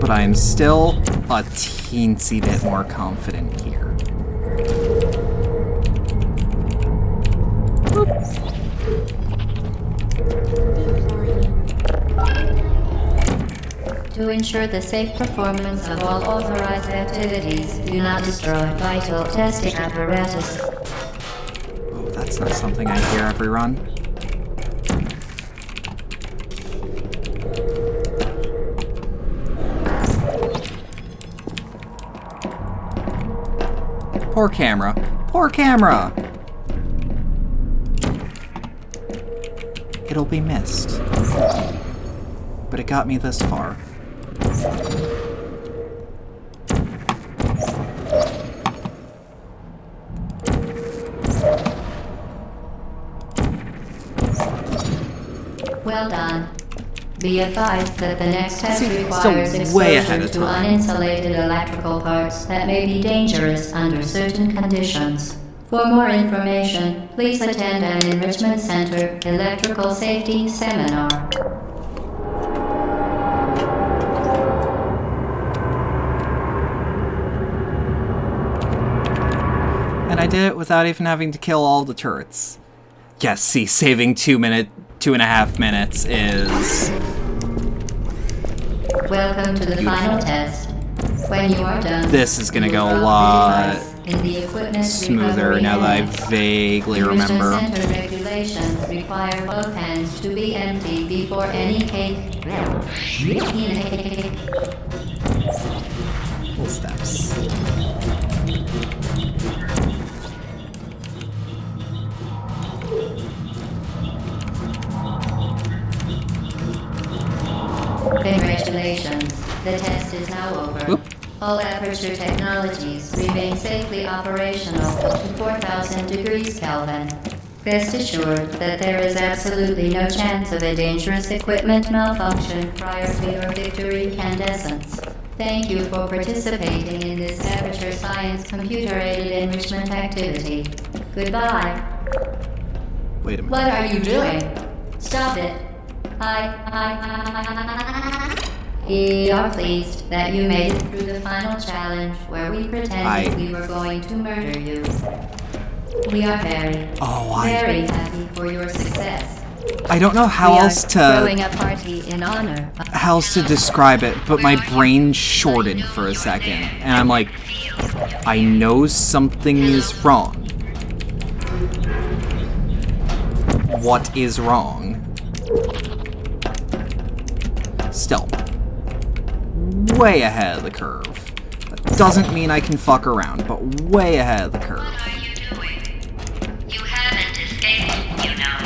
But I am still a teensy bit more confident here. To ensure the safe performance of all authorized activities, do not destroy vital testing apparatus. Oh, that's not something I hear every run. Poor camera. Poor camera! It'll be missed. But it got me this far. Well done. Be advised that the next test See, requires still way ahead exposure of to time. uninsulated electrical parts that may be dangerous under certain conditions. For more information, please attend an Enrichment Center Electrical Safety Seminar. And I did it without even having to kill all the turrets. Yes, see, saving 2.5 minutes is... Welcome to the final test. When you are done, This is gonna you will go a drop the lot device in the equipment smoother recovery now that I hand. vaguely Enrichment remember. Center regulations require both hands to be empty before any cake. Full steps. Enrichment Congratulations. The test is now over. Oop. All aperture technologies remain safely operational up to 4,000 degrees Kelvin. Rest assured that there is absolutely no chance of a dangerous equipment malfunction prior to your victory incandescence. Thank you for participating in this aperture science computer-aided enrichment activity. Goodbye. Wait a minute. What are you doing? Stop it. We are pleased that you made it through the final challenge where we pretended we were going to murder you. We are very happy for your success. I don't know how else throwing a party in honor. how else to describe it, but my brain shorted for a second, and I'm like, I know something is wrong. What is wrong? Still, way ahead of the curve. That doesn't mean I can fuck around, but way ahead of the curve. What are you doing? You haven't escaped, you know.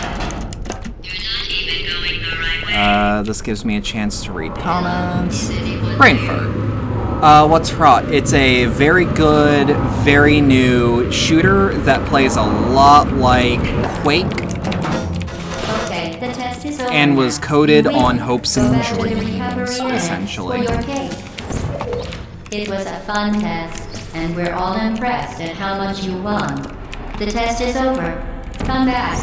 You're not even going the right way. This gives me a chance to read comments. Brain fart. What's Fraught? It's a very good, very new shooter that plays a lot like Quake Okay, the test is over. and was coded You on win. hopes Go and back to the dreams, recovery annex essentially. for your cake. It was a fun test, and we're all impressed at how much you won. The test is over. Come back.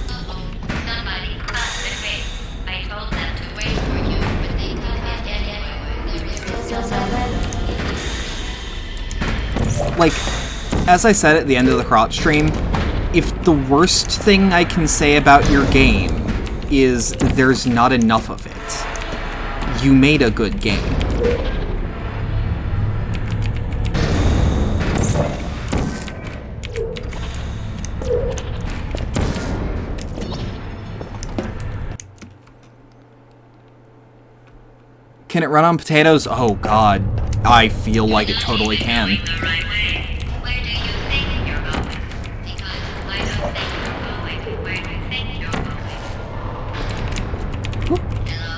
Somebody cut the cake. I told them to wait for you, but they didn't get anywhere. Still something? Like, as I said at the end of the Crotch stream, if the worst thing I can say about your game is there's not enough of it, you made a good game. Can it run on potatoes? Oh god, I feel like it totally can. Going the right way. Where do you think you're going? Because I don't think you're going where you think you're going. Hello?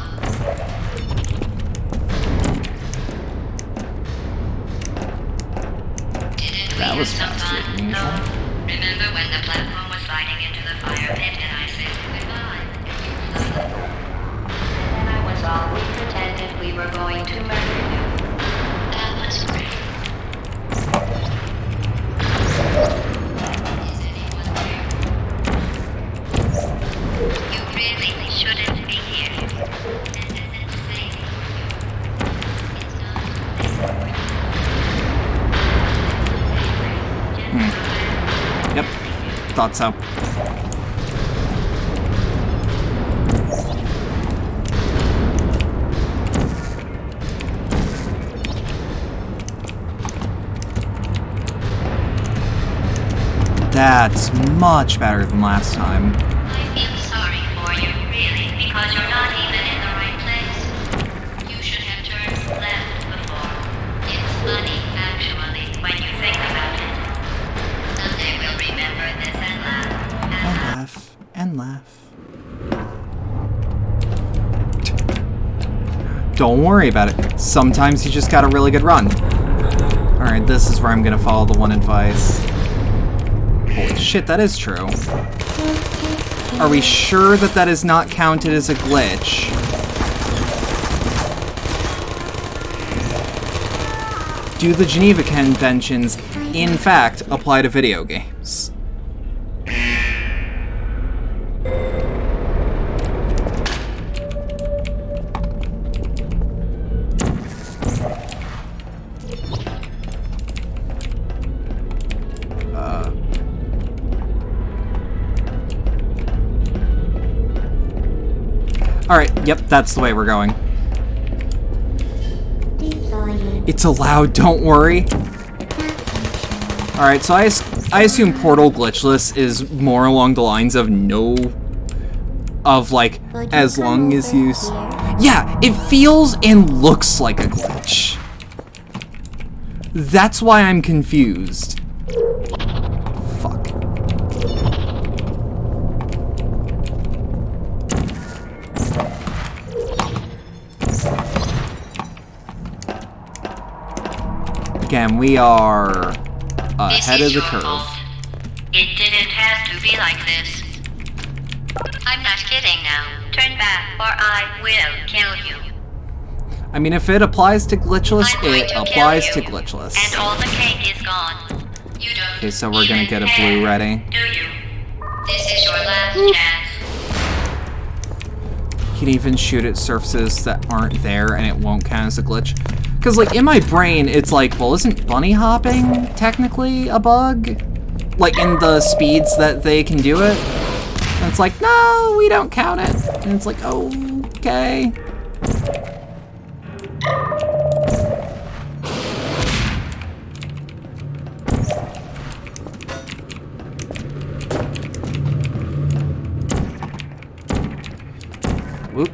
Didn't we That was have some faster fun? than usual. No. Remember when the platform was sliding into the fire pit and I said goodbye? And then I was all we pretended we were going to murder you. That was great. Is anyone there? You really shouldn't be here. This isn't safe for you. It's not. Yep, thought so. That's much better than last time. I feel sorry for you, really, because you're not even in the right place. You should have turned left before. It's funny, actually, when you think about it. Someday we'll remember this and laugh. And laugh. Don't worry about it. Sometimes you just got a really good run. Alright, this is where I'm gonna follow the one advice. Holy shit, that is true. Are we sure that that is not counted as a glitch? Do the Geneva Conventions, in fact, apply to video games? Alright, yep, that's the way we're going. Deploying. It's allowed, don't worry. Alright, so I assume Portal glitchless is more along the lines of like, Would you as come long as over you... here? Yeah, it feels and looks like a glitch. That's why I'm confused. Fuck. Again, we are This ahead is of the your curve. fault. It didn't have to be like this. I'm not kidding now. Turn back or I will kill you. I mean, if it applies to glitchless, I'm going it to applies kill to you, glitchless. And all the cake is gone. You don't Okay, so we're gonna even get a care, blue ready. do you? This is your last chance. You can even shoot at surfaces that aren't there and it won't count as a glitch. Because, like, in my brain, it's like, well, isn't bunny hopping technically a bug? Like, in the speeds that they can do it? And it's like, no, we don't count it. And it's like, okay. Whoop.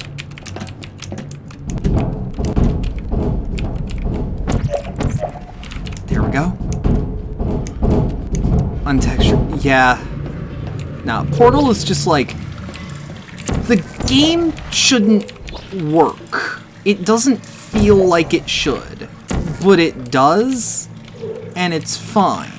There we go. Untextured. Yeah. Now, Portal is just like... The game shouldn't work. It doesn't feel like it should. But it does, and it's fine.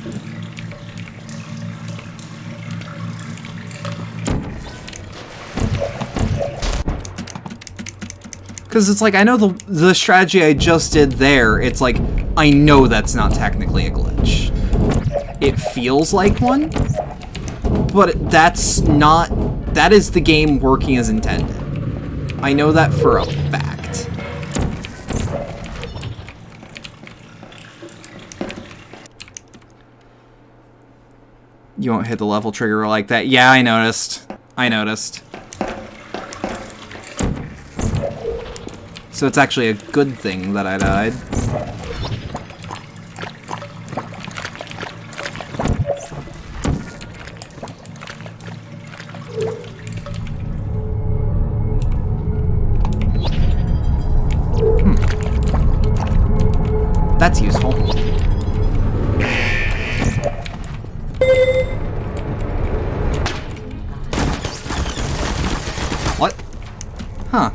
Because it's like, I know the strategy I just did there, it's like, I know that's not technically a glitch. It feels like one, but that's not, that is the game working as intended. I know that for a fact. You won't hit the level trigger like that. Yeah, I noticed. I noticed. So it's actually a good thing that I died. That's useful. What? Huh.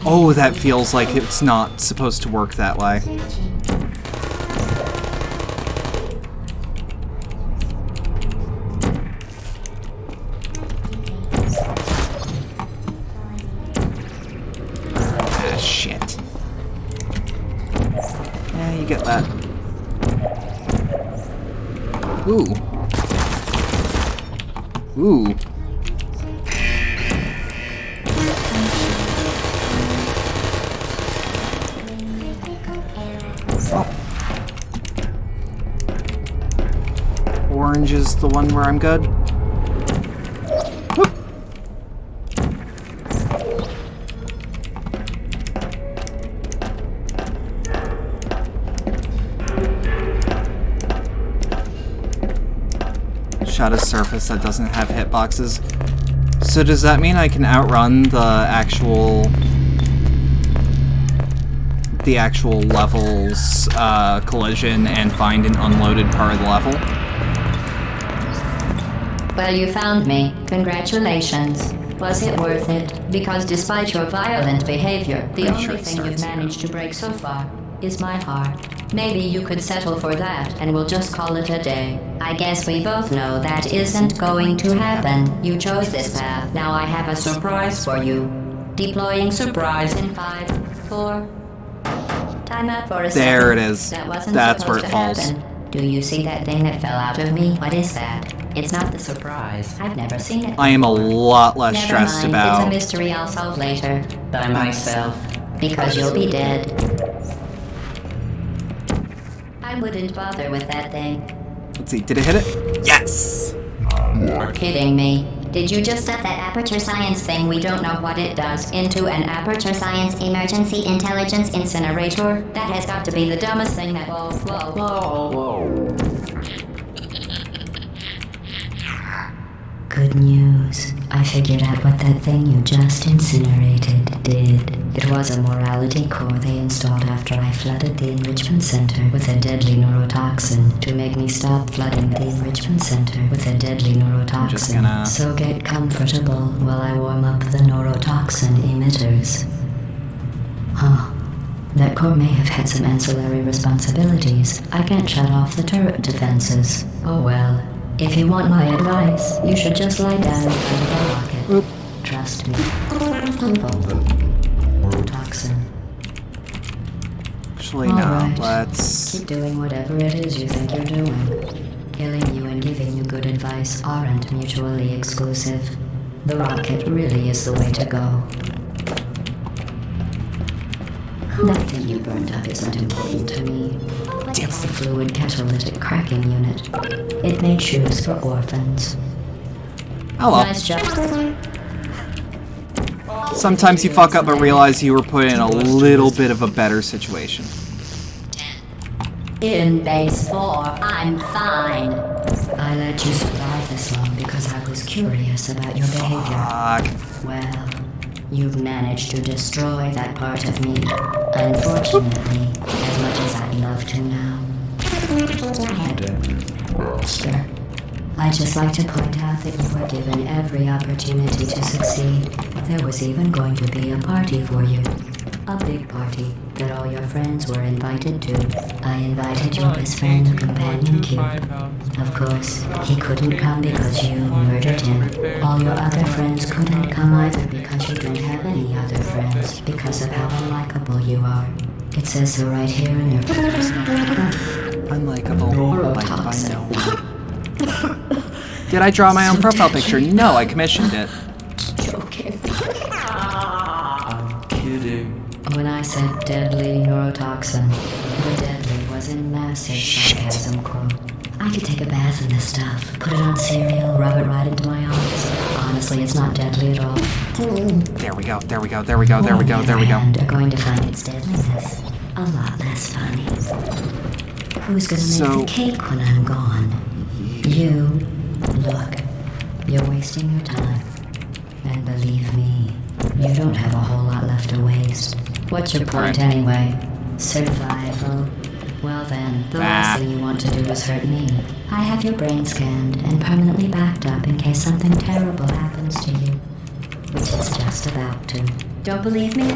Oh, that feels like it's not supposed to work that way. Ah, shit. Yeah, you get that. Ooh. Ooh. Orange is the one where I'm good. Whoop. Shot a surface that doesn't have hitboxes. So does that mean I can outrun the actual level's collision and find an unloaded part of the level? Well, you found me. Congratulations. Was it worth it? Because despite your violent behavior, the Pretty sure only it thing you've starts managed to break so far is my heart. Maybe you could settle for that, and we'll just call it a day. I guess we both know that isn't going to happen. You chose this path. Now I have a surprise for you. Deploying surprise in 5, 4... Time out for a second. There it is. That wasn't That's where supposed it to falls. happen. Do you see that thing that fell out of me? What is that? It's not the surprise. I've never seen it. I am a before. lot less Never stressed mind. about... It's a mystery I'll solve later. By myself. Because you'll be dead. I wouldn't bother with that thing. Let's see, did it hit it? Yes! You're kidding me. Did you just set that aperture science thing, we don't know what it does, into an aperture science emergency intelligence incinerator? That has got to be the dumbest thing that... Good news. I figured out what that thing you just incinerated did. It was a morality core they installed after I flooded the enrichment center with a deadly neurotoxin to make me stop flooding the enrichment center with a deadly neurotoxin. So get comfortable while I warm up the neurotoxin emitters. Huh. That core may have had some ancillary responsibilities. I can't shut off the turret defenses. Oh well. If you want my advice, you should just lie down in front of the rocket. Oop. Trust me. Toxin. Actually, All no. right. Let's... Keep doing whatever it is you think you're doing. Killing you and giving you good advice aren't mutually exclusive. The rocket really is the way to go. That thing you burned up isn't important to me. It's the fluid catalytic cracking unit. It made shoes for orphans. Hello. Nice job. Sometimes you fuck up but realize you were put in a little bit of a better situation. In base 4, I'm fine. I let you survive this long because I was curious about your behavior. Fuck. Well, you've managed to destroy that part of me. Unfortunately, as much as I'd love to now. Sure. I'd just like to point out that you were given every opportunity to succeed. There was even going to be a party for you. A big party that all your friends were invited to. I invited your best friend, the companion cube. Of course, he couldn't come because you murdered him. All your other friends couldn't come either because you don't have any other friends because of how unlikable you are. It says so right here in your Unlikable. neurotoxin. Did I draw my own profile picture? No, I commissioned it. Joking. I'm kidding. When I said deadly neurotoxin, the deadly was in massive sarcasm quote. I could take a bath in this stuff, put it on cereal, rub it right into my arms. Honestly, it's not deadly at all. There we go, there we go, there we go, there we go, there we go. And are going to find its deadliness a lot less funny. Who's gonna make the cake when I'm gone? You. Look, you're wasting your time. And believe me, you don't have a whole lot left to waste. What's your point anyway? Survival? Well then, the last thing you want to do is hurt me. I have your brain scanned and permanently backed up in case something terrible happens to you. Which it's just about to. Don't believe me?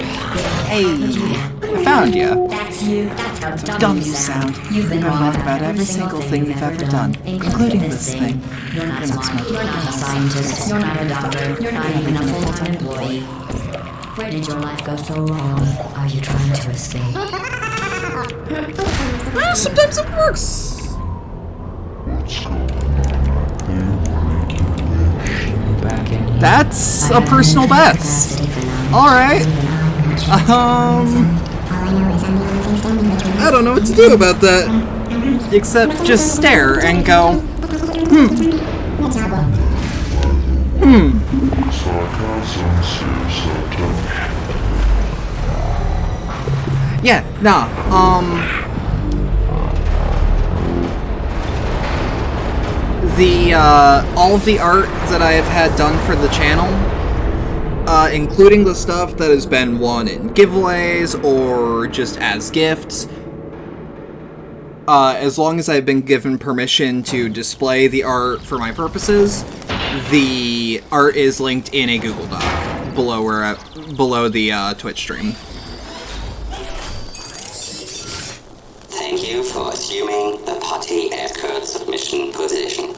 Hey, I found you. That's you. That's how So dumb you sound. You've been wrong wrong about every single thing you've ever done, including this thing. You're not smart. You're not a scientist. You're not a doctor. You're not even a full-time employee. Where did your life go so wrong? Are you trying to escape? Sometimes it works. That's a personal best. Alright. I don't know what to do about that. Except just stare and go, Yeah, nah, all of the art that I have had done for the channel, including the stuff that has been won in giveaways or just as gifts, as long as I've been given permission to display the art for my purposes, the art is linked in a Google Doc below the Twitch stream. Thank you for assuming the party escort submission position.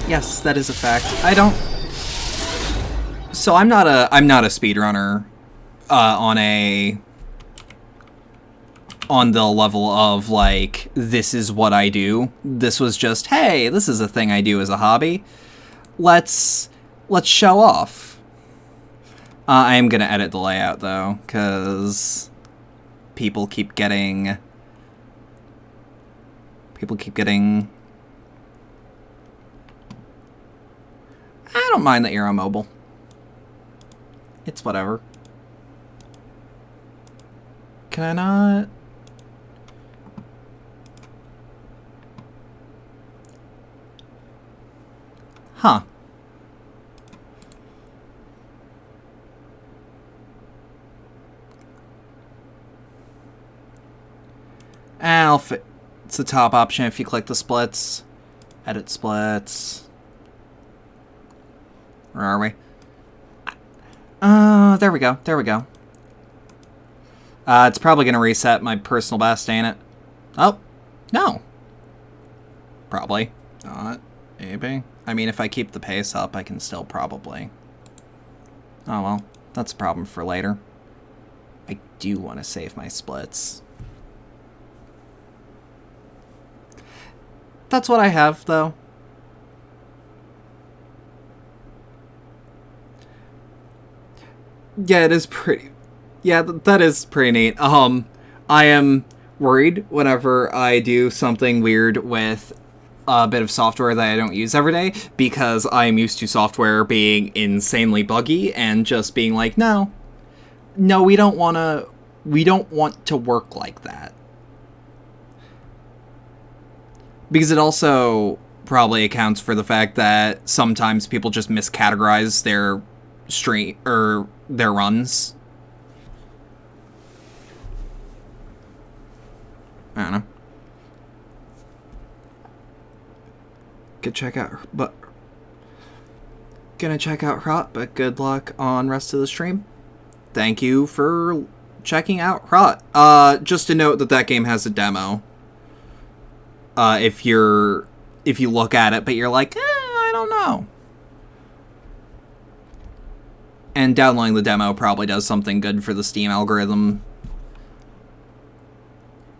Yes, that is a fact. I don't. So I'm not a speedrunner on the level of like this is what I do. This was just, hey, this is a thing I do as a hobby. Let's show off. I am gonna edit the layout though, cause people keep getting. I don't mind that you're on mobile. It's whatever. Can I not? Huh. It's the top option if you click the splits. Edit splits. Where are we? There we go. There we go. It's probably going to reset my personal best, ain't it? Oh, no. Probably not. Maybe. I mean, if I keep the pace up, I can still probably. Oh, well. That's a problem for later. I do want to save my splits. That's what I have, though. Yeah, it is pretty... Yeah, that is pretty neat. I am worried whenever I do something weird with a bit of software that I don't use every day, because I am used to software being insanely buggy and just being like, no, we don't want to work like that. Because it also probably accounts for the fact that sometimes people just miscategorize their stream or their runs. I don't know. Gonna check out Hrot, but good luck on rest of the stream. Thank you for checking out Hrot. Just to note that game has a demo. If you look at it, but you're like, I don't know. And downloading the demo probably does something good for the Steam algorithm.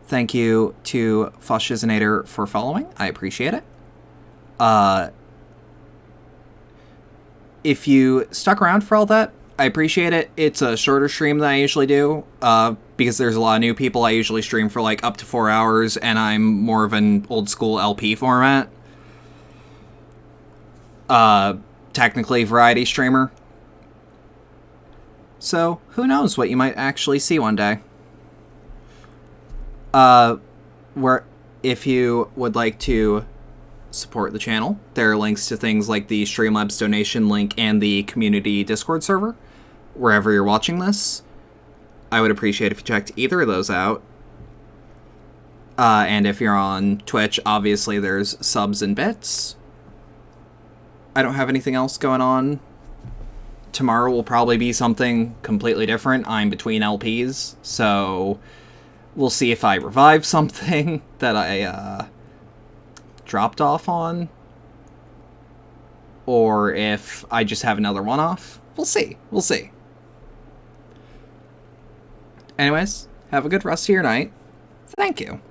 Thank you to Fushizinator for following. I appreciate it. If you stuck around for all that, I appreciate it. It's a shorter stream than I usually do, because there's a lot of new people. I usually stream for like up to 4 hours, and I'm more of an old school LP format. Technically variety streamer. So, who knows what you might actually see one day. If you would like to support the channel, there are links to things like the Streamlabs donation link and the community Discord server, wherever you're watching this. I would appreciate if you checked either of those out. And if you're on Twitch, obviously there's subs and bits. I don't have anything else going on. Tomorrow will probably be something completely different. I'm between LPs, so we'll see if I revive something that I dropped off on, or if I just have another one-off. We'll see. We'll see. Anyways, have a good rest of your night. Thank you.